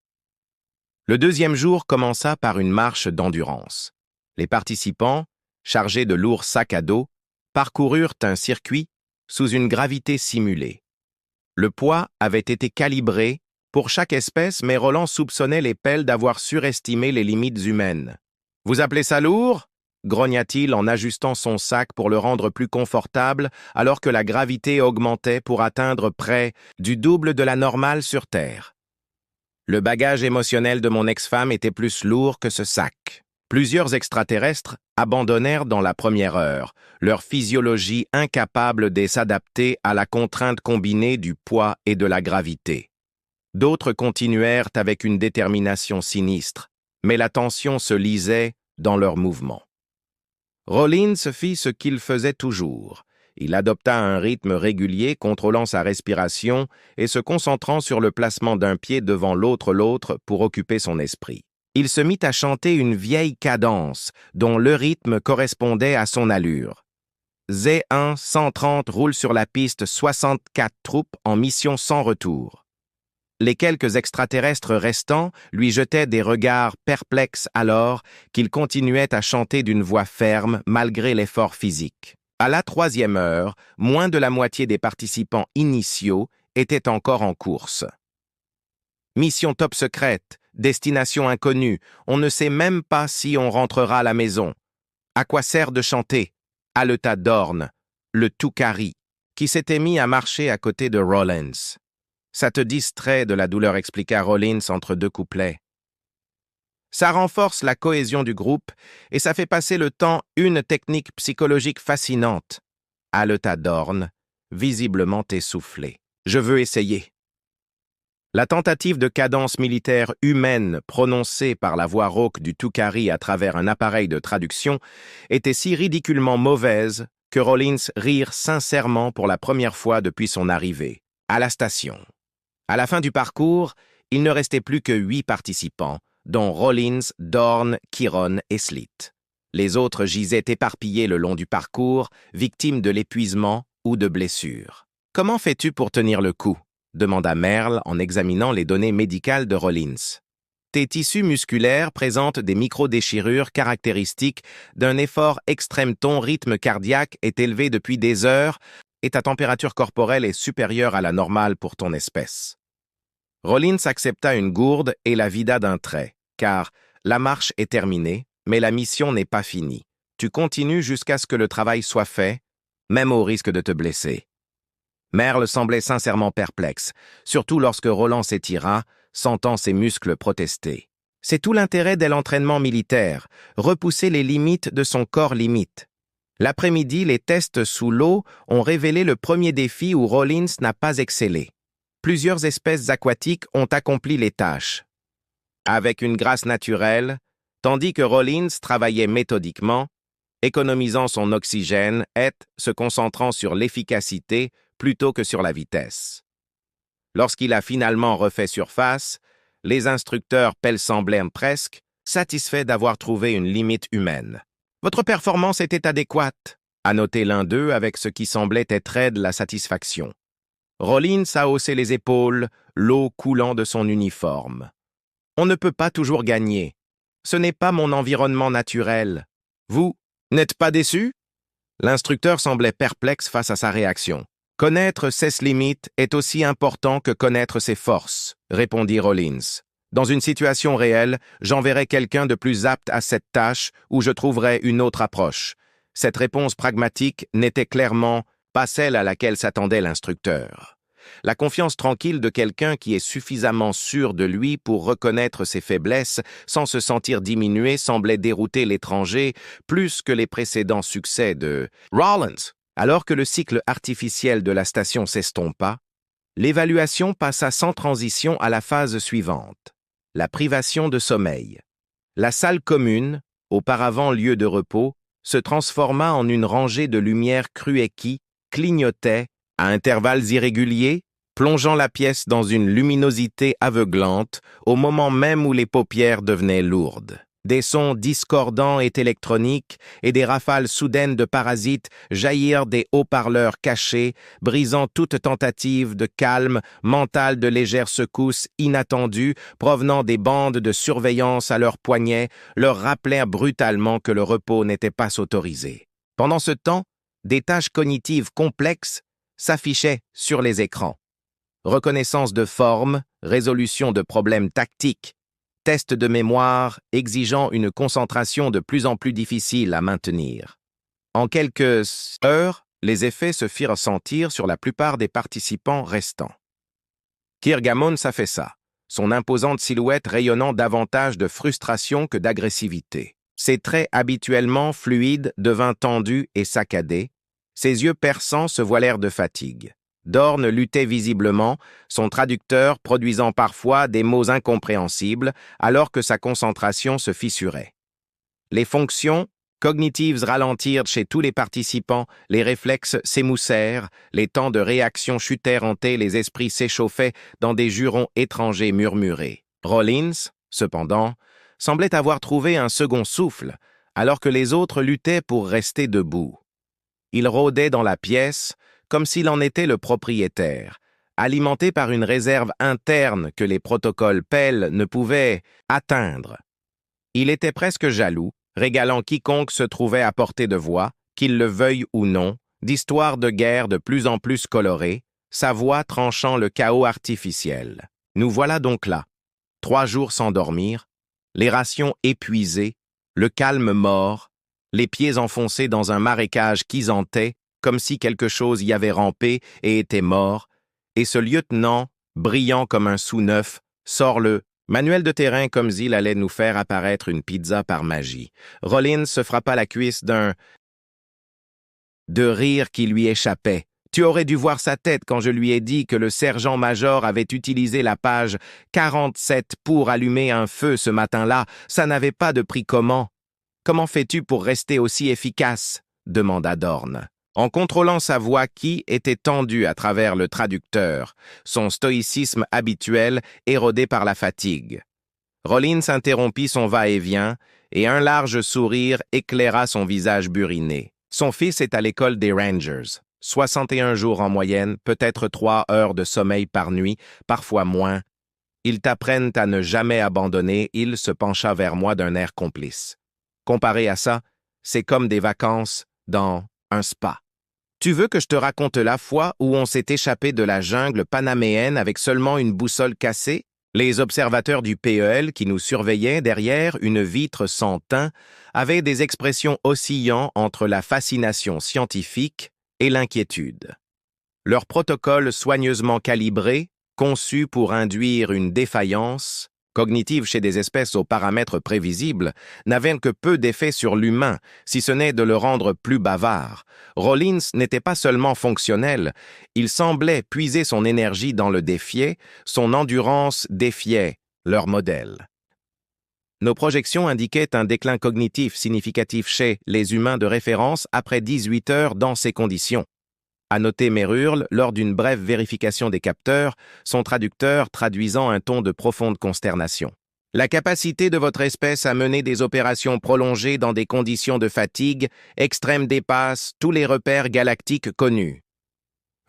Le deuxième jour commença par une marche d'endurance. Les participants, chargés de lourds sacs à dos, parcoururent un circuit sous une gravité simulée. Le poids avait été calibré pour chaque espèce, mais Roland soupçonnait les pelles d'avoir surestimé les limites humaines. « Vous appelez ça lourd ?» grogna-t-il en ajustant son sac pour le rendre plus confortable alors que la gravité augmentait pour atteindre près du double de la normale sur Terre. Le bagage émotionnel de mon ex-femme était plus lourd que ce sac. Plusieurs extraterrestres abandonnèrent dans la première heure, leur physiologie incapable de s'adapter à la contrainte combinée du poids et de la gravité. D'autres continuèrent avec une détermination sinistre, mais la tension se lisait dans leurs mouvements. Rollins fit ce qu'il faisait toujours. Il adopta un rythme régulier, contrôlant sa respiration et se concentrant sur le placement d'un pied devant l'autre pour occuper son esprit. Il se mit à chanter une vieille cadence dont le rythme correspondait à son allure. Z1 130 roule sur la piste 64 troupes en mission sans retour. Les quelques extraterrestres restants lui jetaient des regards perplexes alors qu'il continuait à chanter d'une voix ferme malgré l'effort physique. À la troisième heure, moins de la moitié des participants initiaux étaient encore en course. Mission top secrète, destination inconnue, on ne sait même pas si on rentrera à la maison. À quoi sert de chanter? Haleta Dorn, le Tukari, qui s'était mis à marcher à côté de Rollins. Ça te distrait de la douleur, expliqua Rollins entre deux couplets. Ça renforce la cohésion du groupe et ça fait passer le temps une technique psychologique fascinante. Haleta Dorn, visiblement essoufflé. Je veux essayer. La tentative de cadence militaire humaine prononcée par la voix rauque du Tukari à travers un appareil de traduction était si ridiculement mauvaise que Rollins rirent sincèrement pour la première fois depuis son arrivée, à la station. À la fin du parcours, il ne restait plus que 8 participants, dont Rollins, Dorn, Chiron et Slit. Les autres gisaient éparpillés le long du parcours, victimes de l'épuisement ou de blessures. « Comment fais-tu pour tenir le coup ?» demanda Merle en examinant les données médicales de Rollins. « Tes tissus musculaires présentent des micro-déchirures caractéristiques d'un effort extrême. Ton rythme cardiaque est élevé depuis des heures et ta température corporelle est supérieure à la normale pour ton espèce. » Rollins accepta une gourde et la vida d'un trait, car la marche est terminée, mais la mission n'est pas finie. Tu continues jusqu'à ce que le travail soit fait, même au risque de te blesser. Merle semblait sincèrement perplexe, surtout lorsque Roland s'étira, sentant ses muscles protester. C'est tout l'intérêt de l'entraînement militaire, repousser les limites de son corps limite. L'après-midi, les tests sous l'eau ont révélé le premier défi où Rollins n'a pas excellé. Plusieurs espèces aquatiques ont accompli les tâches. Avec une grâce naturelle, tandis que Rollins travaillait méthodiquement, économisant son oxygène et se concentrant sur l'efficacité plutôt que sur la vitesse. Lorsqu'il a finalement refait surface, les instructeurs Pell semblaient presque satisfaits d'avoir trouvé une limite humaine. « Votre performance était adéquate », a noté l'un d'eux avec ce qui semblait être de la satisfaction. Rollins a haussé les épaules, l'eau coulant de son uniforme. « On ne peut pas toujours gagner. Ce n'est pas mon environnement naturel. Vous n'êtes pas déçu ?» L'instructeur semblait perplexe face à sa réaction. « Connaître ses limites est aussi important que connaître ses forces », répondit Rollins. « Dans une situation réelle, j'enverrai quelqu'un de plus apte à cette tâche ou je trouverai une autre approche. » Cette réponse pragmatique n'était clairement pas celle à laquelle s'attendait l'instructeur. La confiance tranquille de quelqu'un qui est suffisamment sûr de lui pour reconnaître ses faiblesses sans se sentir diminué semblait dérouter l'étranger plus que les précédents succès de Rollins. Alors que le cycle artificiel de la station s'estompa, l'évaluation passa sans transition à la phase suivante, la privation de sommeil. La salle commune, auparavant lieu de repos, se transforma en une rangée de lumières crues qui clignotaient à intervalles irréguliers, plongeant la pièce dans une luminosité aveuglante au moment même où les paupières devenaient lourdes. Des sons discordants et électroniques et des rafales soudaines de parasites jaillirent des haut-parleurs cachés, brisant toute tentative de calme mental de légères secousses inattendues provenant des bandes de surveillance à leurs poignets, leur rappelèrent brutalement que le repos n'était pas autorisé. Pendant ce temps, des tâches cognitives complexes s'affichaient sur les écrans. Reconnaissance de forme, résolution de problèmes tactiques, test de mémoire exigeant une concentration de plus en plus difficile à maintenir. En quelques heures, les effets se firent sentir sur la plupart des participants restants. Kirgamon s'affaissa, son imposante silhouette rayonnant davantage de frustration que d'agressivité. Ses traits habituellement fluides devinrent tendus et saccadés, ses yeux perçants se voilèrent de fatigue. Dorn luttait visiblement, son traducteur produisant parfois des mots incompréhensibles alors que sa concentration se fissurait. Les fonctions cognitives ralentirent chez tous les participants, les réflexes s'émoussèrent, les temps de réaction chutèrent hantés, les esprits s'échauffaient dans des jurons étrangers murmurés. Rollins, cependant, semblait avoir trouvé un second souffle, alors que les autres luttaient pour rester debout. Il rôdait dans la pièce, comme s'il en était le propriétaire, alimenté par une réserve interne que les protocoles Pell ne pouvaient atteindre. Il était presque jaloux, régalant quiconque se trouvait à portée de voix, qu'il le veuille ou non, d'histoires de guerre de plus en plus colorées, sa voix tranchant le chaos artificiel. Nous voilà donc là, 3 jours sans dormir, les rations épuisées, le calme mort, les pieds enfoncés dans un marécage quisantais, comme si quelque chose y avait rampé et était mort, et ce lieutenant, brillant comme un sou neuf, sort le manuel de terrain comme s'il allait nous faire apparaître une pizza par magie. Rollins se frappa la cuisse d'un de rire qui lui échappait. Tu aurais dû voir sa tête quand je lui ai dit que le sergent-major avait utilisé la page 47 pour allumer un feu ce matin-là. Ça n'avait pas de prix comment. Comment fais-tu pour rester aussi efficace? Demanda Dorn. En contrôlant sa voix qui était tendue à travers le traducteur, son stoïcisme habituel érodé par la fatigue. Rollins interrompit son va-et-vient et un large sourire éclaira son visage buriné. Son fils est à l'école des Rangers. 61 jours en moyenne, peut-être 3 heures de sommeil par nuit, parfois moins. Ils t'apprennent à ne jamais abandonner, il se pencha vers moi d'un air complice. Comparé à ça, c'est comme des vacances dans un spa. Tu veux que je te raconte la fois où on s'est échappé de la jungle panaméenne avec seulement une boussole cassée? Les observateurs du PEL qui nous surveillaient derrière une vitre sans teint avaient des expressions oscillant entre la fascination scientifique et l'inquiétude. Leur protocole soigneusement calibré, conçu pour induire une défaillance cognitive chez des espèces aux paramètres prévisibles, n'avait que peu d'effet sur l'humain, si ce n'est de le rendre plus bavard. Rollins n'était pas seulement fonctionnel, il semblait puiser son énergie dans le défier, son endurance défiait leur modèle. Nos projections indiquaient un déclin cognitif significatif chez les humains de référence après 18 heures dans ces conditions. A noter Merhurle, lors d'une brève vérification des capteurs, son traducteur traduisant un ton de profonde consternation. La capacité de votre espèce à mener des opérations prolongées dans des conditions de fatigue extrême dépasse tous les repères galactiques connus.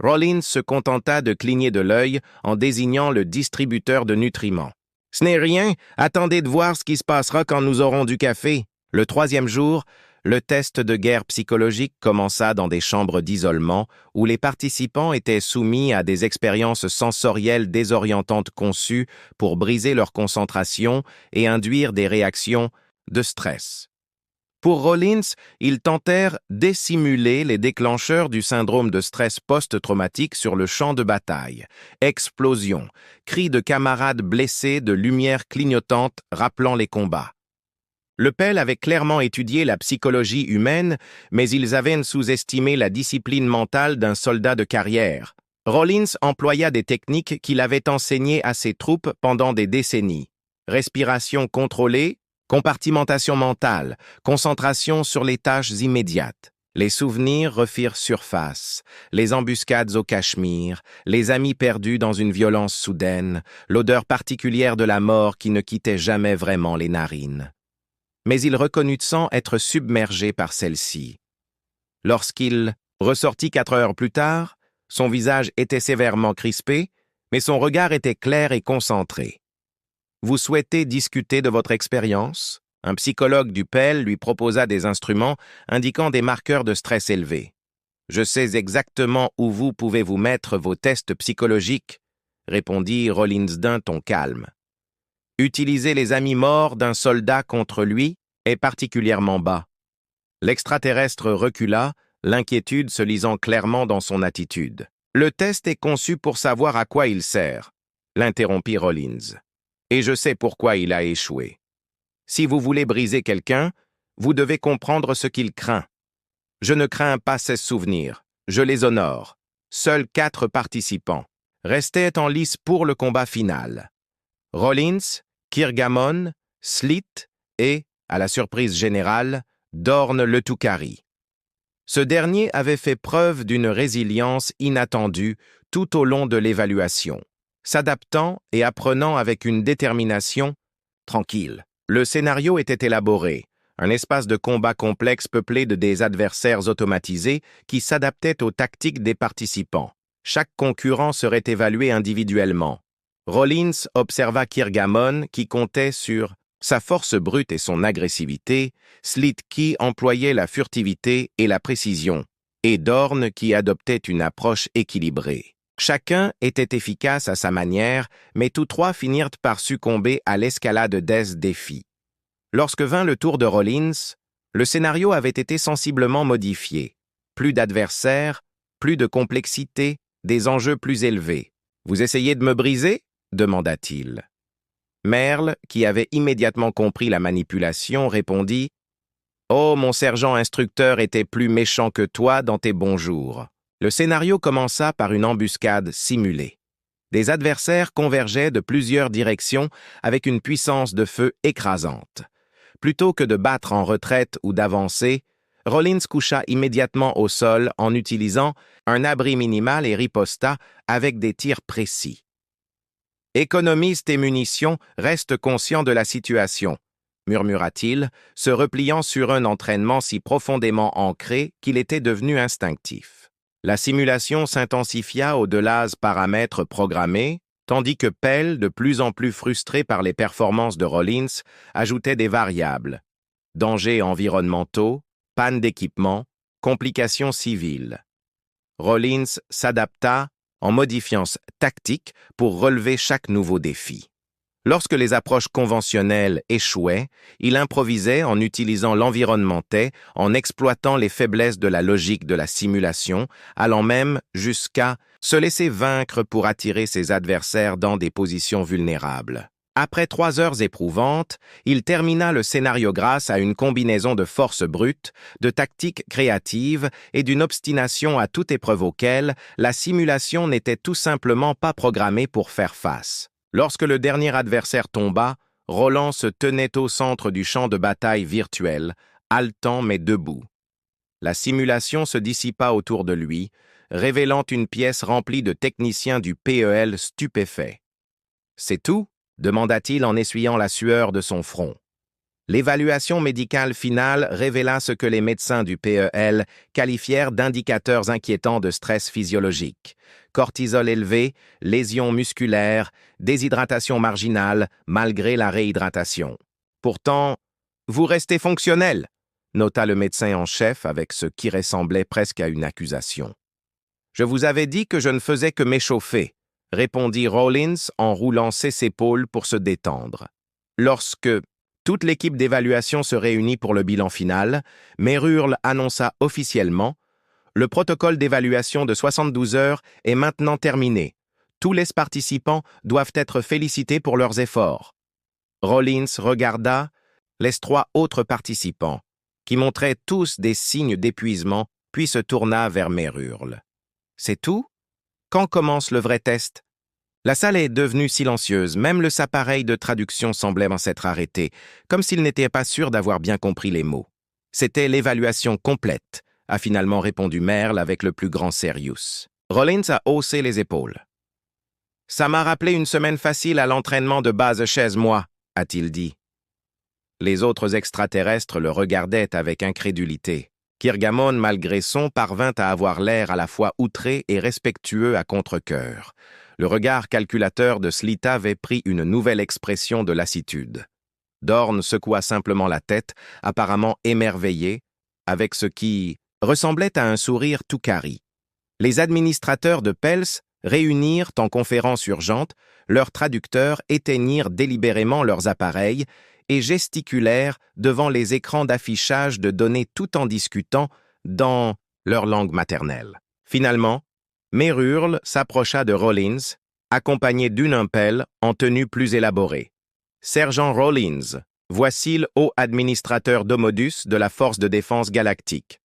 Rollins se contenta de cligner de l'œil en désignant le distributeur de nutriments. « Ce n'est rien, attendez de voir ce qui se passera quand nous aurons du café. » Le troisième jour, le test de guerre psychologique commença dans des chambres d'isolement où les participants étaient soumis à des expériences sensorielles désorientantes conçues pour briser leur concentration et induire des réactions de stress. Pour Rollins, ils tentèrent d'ésimuler les déclencheurs du syndrome de stress post-traumatique sur le champ de bataille. Explosions, cris de camarades blessés, de lumières clignotantes rappelant les combats. Le PEL avait clairement étudié la psychologie humaine, mais ils avaient sous-estimé la discipline mentale d'un soldat de carrière. Rollins employa des techniques qu'il avait enseignées à ses troupes pendant des décennies. Respiration contrôlée, compartimentation mentale, concentration sur les tâches immédiates. Les souvenirs refirent surface, les embuscades au Cachemire, les amis perdus dans une violence soudaine, l'odeur particulière de la mort qui ne quittait jamais vraiment les narines. Mais il reconnut sans être submergé par celle-ci. Lorsqu'il ressortit 4 heures plus tard, son visage était sévèrement crispé, mais son regard était clair et concentré. « Vous souhaitez discuter de votre expérience ?» Un psychologue du PEL lui proposa des instruments indiquant des marqueurs de stress élevés. « Je sais exactement où vous pouvez vous mettre vos tests psychologiques, » répondit Rollins d'un ton calme. Utiliser les amis morts d'un soldat contre lui est particulièrement bas. L'extraterrestre recula, l'inquiétude se lisant clairement dans son attitude. Le test est conçu pour savoir à quoi il sert, l'interrompit Rollins. Et je sais pourquoi il a échoué. Si vous voulez briser quelqu'un, vous devez comprendre ce qu'il craint. Je ne crains pas ses souvenirs, je les honore. Seuls 4 participants restaient en lice pour le combat final. Rollins, Kirgamon, Slit et, à la surprise générale, Dorn le Tukari. Ce dernier avait fait preuve d'une résilience inattendue tout au long de l'évaluation, s'adaptant et apprenant avec une détermination tranquille. Le scénario était élaboré, un espace de combat complexe peuplé de des adversaires automatisés qui s'adaptaient aux tactiques des participants. Chaque concurrent serait évalué individuellement. Rollins observa Kirgamon qui comptait sur sa force brute et son agressivité, Slit qui employait la furtivité et la précision, et Dorn qui adoptait une approche équilibrée. Chacun était efficace à sa manière, mais tous 3 finirent par succomber à l'escalade des défis. Lorsque vint le tour de Rollins, le scénario avait été sensiblement modifié. Plus d'adversaires, plus de complexité, des enjeux plus élevés. « Vous essayez de me briser ?» demanda-t-il. Merle, qui avait immédiatement compris la manipulation, répondit « Oh, mon sergent instructeur était plus méchant que toi dans tes bons jours. » Le scénario commença par une embuscade simulée. Des adversaires convergeaient de plusieurs directions avec une puissance de feu écrasante. Plutôt que de battre en retraite ou d'avancer, Rollins coucha immédiatement au sol en utilisant un abri minimal et riposta avec des tirs précis. Économiste et munitions, reste conscient de la situation, murmura-t-il, se repliant sur un entraînement si profondément ancré qu'il était devenu instinctif. La simulation s'intensifia au-delà des paramètres programmés, tandis que Pell, de plus en plus frustré par les performances de Rollins, ajoutait des variables. Dangers environnementaux, panne d'équipement, complications civiles. Rollins s'adapta en modifiant sa tactique pour relever chaque nouveau défi. Lorsque les approches conventionnelles échouaient, il improvisait en utilisant l'environnement, en exploitant les faiblesses de la logique de la simulation, allant même jusqu'à se laisser vaincre pour attirer ses adversaires dans des positions vulnérables. Après 3 heures éprouvantes, il termina le scénario grâce à une combinaison de force brute, de tactiques créatives et d'une obstination à toute épreuve auquel la simulation n'était tout simplement pas programmée pour faire face. Lorsque le dernier adversaire tomba, Roland se tenait au centre du champ de bataille virtuel, haletant mais debout. La simulation se dissipa autour de lui, révélant une pièce remplie de techniciens du PEL stupéfaits. « C'est tout ?» demanda-t-il en essuyant la sueur de son front. L'évaluation médicale finale révéla ce que les médecins du PEL qualifièrent d'indicateurs inquiétants de stress physiologique. Cortisol élevé, lésions musculaires, déshydratation marginale malgré la réhydratation. Pourtant, vous restez fonctionnel, nota le médecin en chef avec ce qui ressemblait presque à une accusation. Je vous avais dit que je ne faisais que m'échauffer, répondit Rawlins en roulant ses épaules pour se détendre. Lorsque toute l'équipe d'évaluation se réunit pour le bilan final, Merurl annonça officiellement « Le protocole d'évaluation de 72 heures est maintenant terminé. Tous les participants doivent être félicités pour leurs efforts. » Rawlins regarda les 3 autres participants, qui montraient tous des signes d'épuisement, puis se tourna vers Merurl. « C'est tout? Quand commence le vrai test? » La salle est devenue silencieuse, même le appareil de traduction semblait en s'être arrêté, comme s'il n'était pas sûr d'avoir bien compris les mots. C'était l'évaluation complète, a finalement répondu Merle avec le plus grand sérieux. Rawlins a haussé les épaules. « Ça m'a rappelé une semaine facile à l'entraînement de base chaise, moi, a-t-il dit. Les autres extraterrestres le regardaient avec incrédulité. Kirgamon, malgré son, parvint à avoir l'air à la fois outré et respectueux à contre-cœur. Le regard calculateur de Slita avait pris une nouvelle expression de lassitude. Dorn secoua simplement la tête, apparemment émerveillé, avec ce qui ressemblait à un sourire tout carré. Les administrateurs de Pels réunirent en conférence urgente, leurs traducteurs éteignirent délibérément leurs appareils et gesticulèrent devant les écrans d'affichage de données tout en discutant dans leur langue maternelle. Finalement, Merurl s'approcha de Rawlins, accompagné d'une impelle en tenue plus élaborée. « Sergent Rawlins, voici le haut administrateur d'Omodus de la Force de défense galactique. »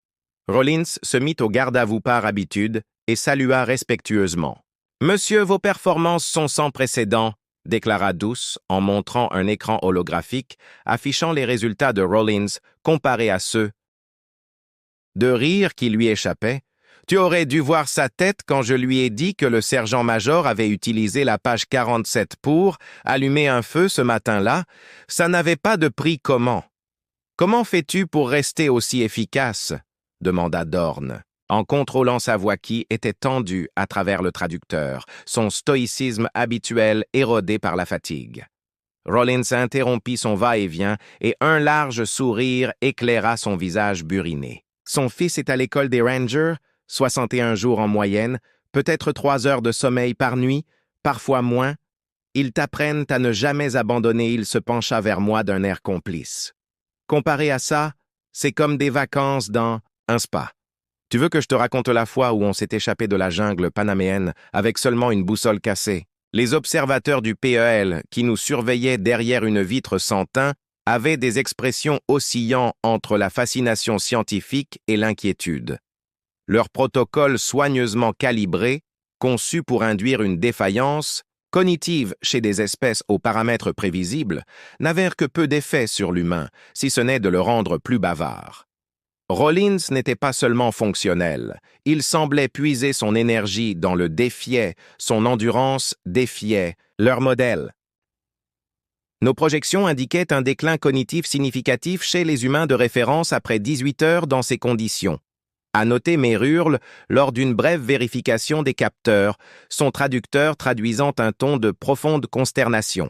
Rawlins se mit au garde-à-vous par habitude et salua respectueusement. « Monsieur, vos performances sont sans précédent, » déclara Douce en montrant un écran holographique affichant les résultats de Rawlins comparés à ceux de rire qui lui échappaient. Tu aurais dû voir sa tête quand je lui ai dit que le sergent-major avait utilisé la page 47 pour allumer un feu ce matin-là. Ça n'avait pas de prix comment. Comment fais-tu pour rester aussi efficace? Demanda Dorn, en contrôlant sa voix qui était tendue à travers le traducteur, son stoïcisme habituel érodé par la fatigue. Rawlins interrompit son va-et-vient et un large sourire éclaira son visage buriné. Son fils est à l'école des Rangers, 61 jours en moyenne, peut-être 3 heures de sommeil par nuit, parfois moins. Ils t'apprennent à ne jamais abandonner, il se pencha vers moi d'un air complice. Comparé à ça, c'est comme des vacances dans un spa. Tu veux que je te raconte la fois où on s'est échappé de la jungle panaméenne avec seulement une boussole cassée? Les observateurs du PEL, qui nous surveillaient derrière une vitre sans teint, avaient des expressions oscillant entre la fascination scientifique et l'inquiétude. Leur protocole soigneusement calibré, conçu pour induire une défaillance cognitive chez des espèces aux paramètres prévisibles, n'avèrent que peu d'effet sur l'humain, si ce n'est de le rendre plus bavard. Rawlins n'était pas seulement fonctionnel, il semblait puiser son énergie dans le défiait, son endurance défiait leur modèle. Nos projections indiquaient un déclin cognitif significatif chez les humains de référence après 18 heures dans ces conditions. A noter Merurl lors d'une brève vérification des capteurs, son traducteur traduisant un ton de profonde consternation.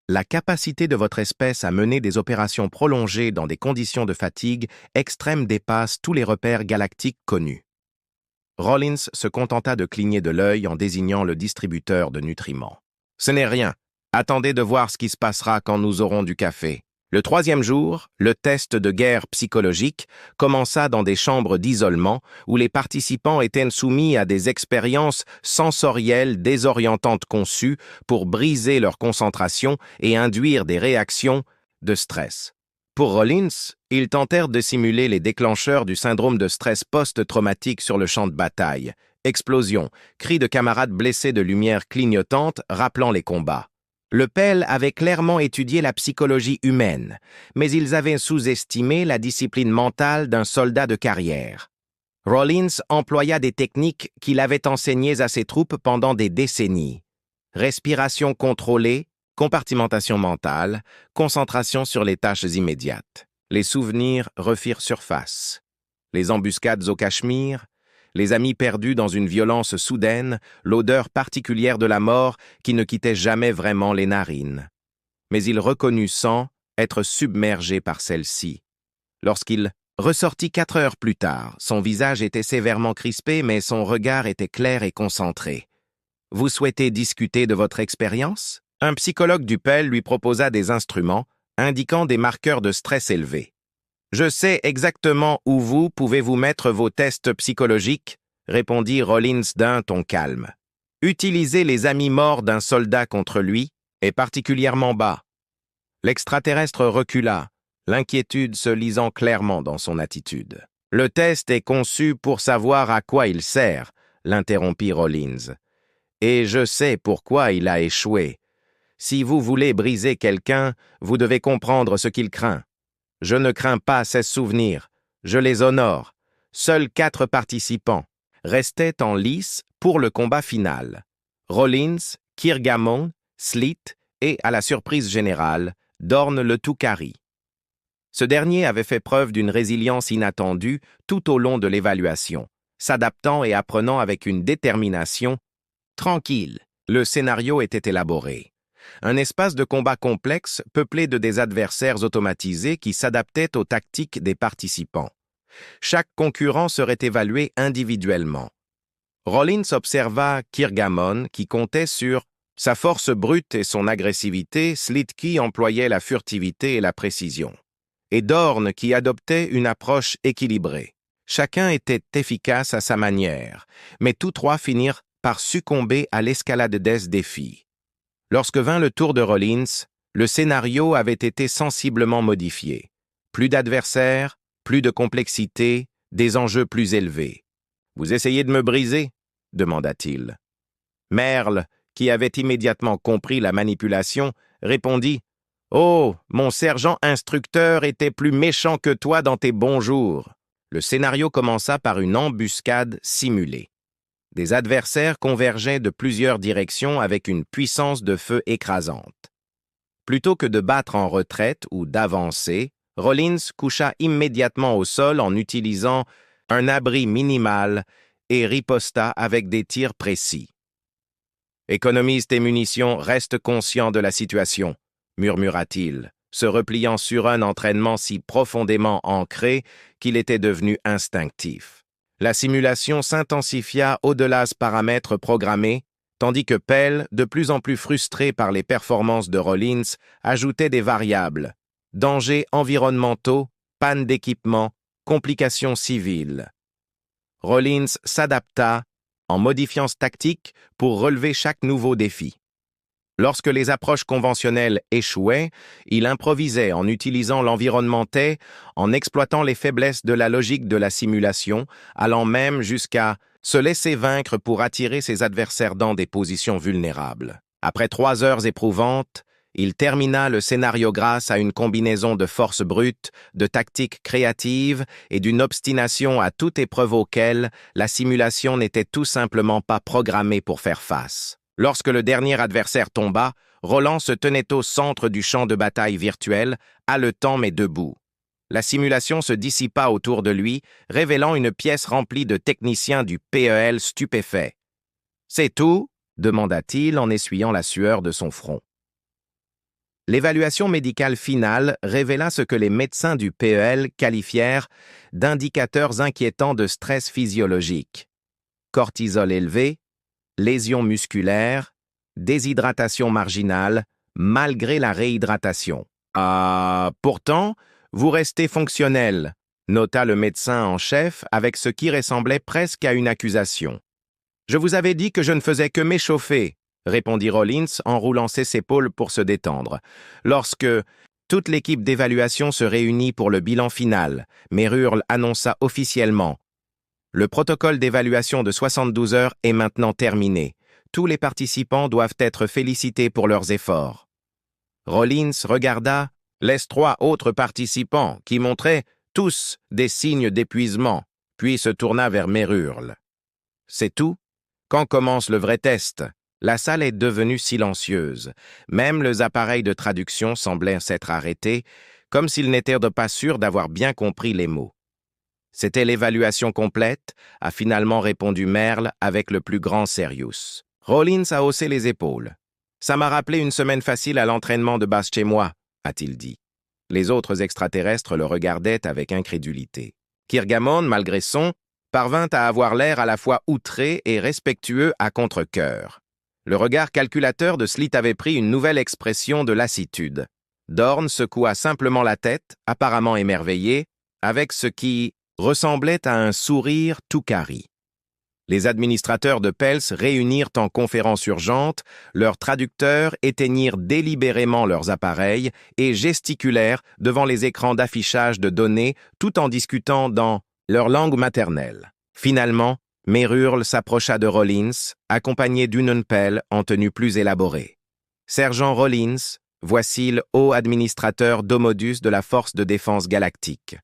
La capacité de votre espèce à mener des opérations prolongées dans des conditions de fatigue extrême dépasse tous les repères galactiques connus. Rawlins se contenta de cligner de l'œil en désignant le distributeur de nutriments. Ce n'est rien. Attendez de voir ce qui se passera quand nous aurons du café. Le 3e jour, le test de guerre psychologique commença dans des chambres d'isolement où les participants étaient soumis à des expériences sensorielles désorientantes conçues pour briser leur concentration et induire des réactions de stress. Pour Rawlins, ils tentèrent de simuler les déclencheurs du syndrome de stress post-traumatique sur le champ de bataille. Explosions, cris de camarades blessés de lumière clignotante rappelant les combats. Le PEL avait clairement étudié la psychologie humaine, mais ils avaient sous-estimé la discipline mentale d'un soldat de carrière. Rawlins employa des techniques qu'il avait enseignées à ses troupes pendant des décennies. Respiration contrôlée, compartimentation mentale, concentration sur les tâches immédiates. Les souvenirs refirent surface. Les embuscades au Cachemire, les amis perdus dans une violence soudaine, l'odeur particulière de la mort qui ne quittait jamais vraiment les narines. Mais il reconnut sans être submergé par celle-ci. Lorsqu'il ressortit 4 heures plus tard, son visage était sévèrement crispé, mais son regard était clair et concentré. « Vous souhaitez discuter de votre expérience ?» Un psychologue du PEL lui proposa des instruments, indiquant des marqueurs de stress élevés. « Je sais exactement où vous pouvez vous mettre vos tests psychologiques, » répondit Rawlins d'un ton calme. « Utilisez les amis morts d'un soldat contre lui, et particulièrement bas. » L'extraterrestre recula, l'inquiétude se lisant clairement dans son attitude. « Le test est conçu pour savoir à quoi il sert, » l'interrompit Rawlins. « Et je sais pourquoi il a échoué. Si vous voulez briser quelqu'un, vous devez comprendre ce qu'il craint. Je ne crains pas ses souvenirs, je les honore. Seuls 4 participants restaient en lice pour le combat final. Rawlins, Kirgamon, Sleet et, à la surprise générale, Dorn le Toukhari. Ce dernier avait fait preuve d'une résilience inattendue tout au long de l'évaluation, s'adaptant et apprenant avec une détermination tranquille. Le scénario était élaboré. Un espace de combat complexe peuplé de des adversaires automatisés qui s'adaptaient aux tactiques des participants. Chaque concurrent serait évalué individuellement. Rawlins observa Kirgamon qui comptait sur sa force brute et son agressivité, Sleet qui employait la furtivité et la précision, et Dorn qui adoptait une approche équilibrée. Chacun était efficace à sa manière, mais tous 3 finirent par succomber à l'escalade des défis. Lorsque vint le tour de Rawlins, le scénario avait été sensiblement modifié. Plus d'adversaires, plus de complexité, des enjeux plus élevés. « Vous essayez de me briser ?» demanda-t-il. Merle, qui avait immédiatement compris la manipulation, répondit « Oh, mon sergent instructeur était plus méchant que toi dans tes bons jours. » Le scénario commença par une embuscade simulée. Des adversaires convergeaient de plusieurs directions avec une puissance de feu écrasante. Plutôt que de battre en retraite ou d'avancer, Rawlins coucha immédiatement au sol en utilisant un abri minimal et riposta avec des tirs précis. « Économise tes munitions, reste conscient de la situation, » murmura-t-il, se repliant sur un entraînement si profondément ancré qu'il était devenu instinctif. La simulation s'intensifia au-delà ce paramètre programmé, tandis que Pell, de plus en plus frustré par les performances de Rawlins, ajoutait des variables – dangers environnementaux, panne d'équipement, complications civiles. Rawlins s'adapta en modifiant ses tactiques pour relever chaque nouveau défi. Lorsque les approches conventionnelles échouaient, il improvisait en utilisant l'environnement T, en exploitant les faiblesses de la logique de la simulation, allant même jusqu'à se laisser vaincre pour attirer ses adversaires dans des positions vulnérables. Après 3 heures éprouvantes, il termina le scénario grâce à une combinaison de force brute, de tactiques créatives et d'une obstination à toute épreuve auquel la simulation n'était tout simplement pas programmée pour faire face. Lorsque le dernier adversaire tomba, Roland se tenait au centre du champ de bataille virtuel, haletant mais debout. La simulation se dissipa autour de lui, révélant une pièce remplie de techniciens du PEL stupéfaits. « C'est tout ?» demanda-t-il en essuyant la sueur de son front. L'évaluation médicale finale révéla ce que les médecins du PEL qualifièrent d'indicateurs inquiétants de stress physiologique. Cortisol élevé, lésions musculaires, déshydratation marginale, malgré la réhydratation. « Pourtant, vous restez fonctionnel », nota le médecin en chef avec ce qui ressemblait presque à une accusation. « Je vous avais dit que je ne faisais que m'échauffer », répondit Rawlins en roulant ses épaules pour se détendre. Lorsque toute l'équipe d'évaluation se réunit pour le bilan final, Merle annonça officiellement « Le protocole d'évaluation de 72 heures est maintenant terminé. tous les participants doivent être félicités pour leurs efforts. Rollins regarda les 3 autres participants qui montraient tous des signes d'épuisement, puis se tourna vers Merhurle. « C'est tout? Quand commence le vrai test ?» La salle est devenue silencieuse. Même les appareils de traduction semblaient s'être arrêtés, comme s'ils n'étaient pas sûrs d'avoir bien compris les mots. « C'était l'évaluation complète », a finalement répondu Merle avec le plus grand sérieux. Rollins a haussé les épaules. « Ça m'a rappelé une semaine facile à l'entraînement de base chez moi », a-t-il dit. Les autres extraterrestres le regardaient avec incrédulité. Kirgamon, malgré son, parvint à avoir l'air à la fois outré et respectueux à contre-cœur. Le regard calculateur de Slit avait pris une nouvelle expression de lassitude. Dorn secoua simplement la tête, apparemment émerveillé, avec ce qui ressemblait à un sourire tout carré. Les administrateurs de Pels réunirent en conférence urgente, leurs traducteurs éteignirent délibérément leurs appareils et gesticulèrent devant les écrans d'affichage de données tout en discutant dans leur langue maternelle. Finalement, Merhurle s'approcha de Rollins, accompagné d'une pelle en tenue plus élaborée. « Sergent Rollins, voici le haut administrateur d'Omodus de la Force de défense galactique. »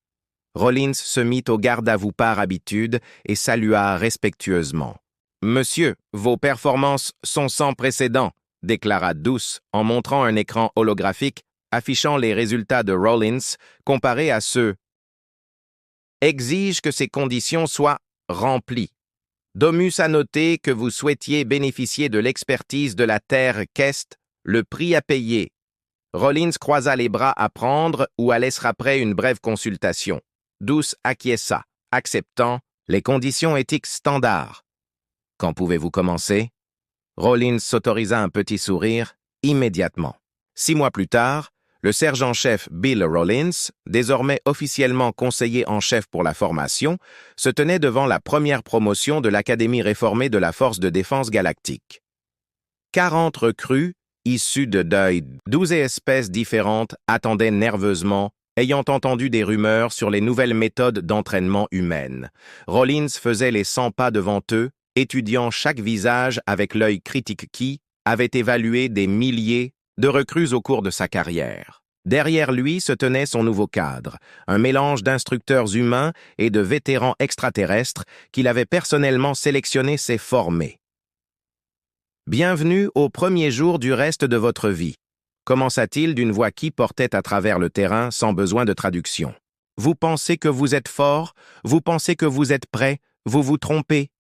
Rollins se mit au garde-à-vous par habitude et salua respectueusement. « Monsieur, vos performances sont sans précédent », déclara Douce en montrant un écran holographique affichant les résultats de Rollins comparés à ceux. « Exige que ces conditions soient remplies. Domus a noté que vous souhaitiez bénéficier de l'expertise de la Terre Kest, le prix à payer. » Rollins croisa les bras à prendre ou à laisser après une brève consultation. Douce acquiesça, acceptant les conditions éthiques standards. « Quand pouvez-vous commencer ?» Rollins s'autorisa un petit sourire immédiatement. 6 mois plus tard, le sergent-chef Bill Rollins, désormais officiellement conseiller en chef pour la formation, se tenait devant la première promotion de l'Académie réformée de la Force de défense galactique. 40 recrues, issues de 12 espèces différentes, attendaient nerveusement, ayant entendu des rumeurs sur les nouvelles méthodes d'entraînement humaines. Rollins faisait les 100 pas devant eux, étudiant chaque visage avec l'œil critique qui avait évalué des milliers de recrues au cours de sa carrière. Derrière lui se tenait son nouveau cadre, un mélange d'instructeurs humains et de vétérans extraterrestres qu'il avait personnellement sélectionnés et formés. « Bienvenue au premier jour du reste de votre vie », commença-t-il d'une voix qui portait à travers le terrain sans besoin de traduction. « Vous pensez que vous êtes fort, vous pensez que vous êtes prêt, vous vous trompez. »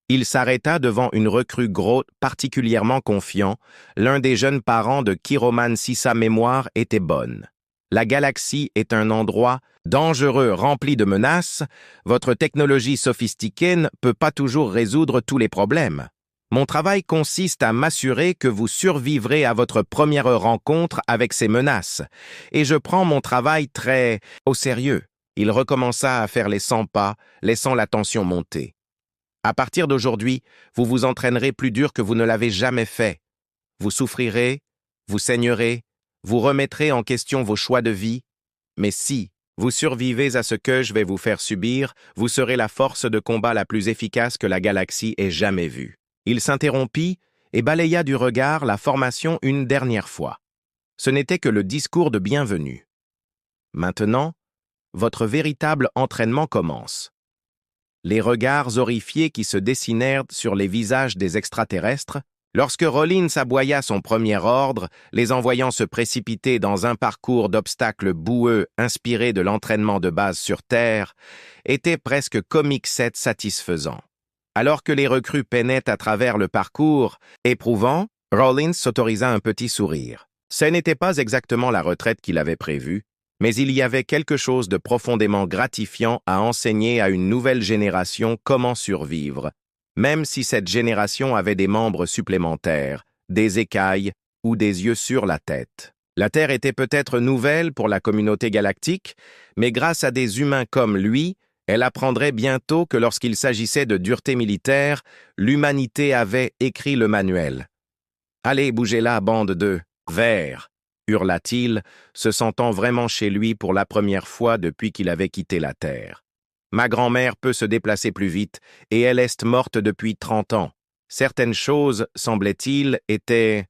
Il s'arrêta devant une recrue gros particulièrement confiant. L'un des jeunes parents de Kiroman si sa mémoire était bonne. La galaxie est un endroit dangereux, rempli de menaces. Votre technologie sophistiquée ne peut pas toujours résoudre tous les problèmes. Mon travail consiste à m'assurer que vous survivrez à votre première rencontre avec ces menaces. Et je prends mon travail très au sérieux. Il recommença à faire les 100 pas, laissant la tension monter. À partir d'aujourd'hui, vous vous entraînerez plus dur que vous ne l'avez jamais fait. Vous souffrirez, vous saignerez, vous remettrez en question vos choix de vie. Mais si vous survivez à ce que je vais vous faire subir, vous serez la force de combat la plus efficace que la galaxie ait jamais vue. Il s'interrompit et balaya du regard la formation une dernière fois. Ce n'était que le discours de bienvenue. Maintenant, votre véritable entraînement commence. Les regards horrifiés qui se dessinèrent sur les visages des extraterrestres, lorsque Rollins aboya son premier ordre, les envoyant se précipiter dans un parcours d'obstacles boueux inspiré de l'entraînement de base sur Terre, était presque comique satisfaisant. Alors que les recrues peinaient à travers le parcours éprouvant, Rollins s'autorisa un petit sourire. Ce n'était pas exactement la retraite qu'il avait prévue, mais il y avait quelque chose de profondément gratifiant à enseigner à une nouvelle génération comment survivre, même si cette génération avait des membres supplémentaires, des écailles ou des yeux sur la tête. La Terre était peut-être nouvelle pour la communauté galactique, mais grâce à des humains comme lui, elle apprendrait bientôt que lorsqu'il s'agissait de dureté militaire, l'humanité avait écrit le manuel. « Allez, bougez là, bande de vers !» hurla-t-il, se sentant vraiment chez lui pour la première fois depuis qu'il avait quitté la Terre. « Ma grand-mère peut se déplacer plus vite, et elle est morte depuis 30 ans. Certaines choses, semblait-il, étaient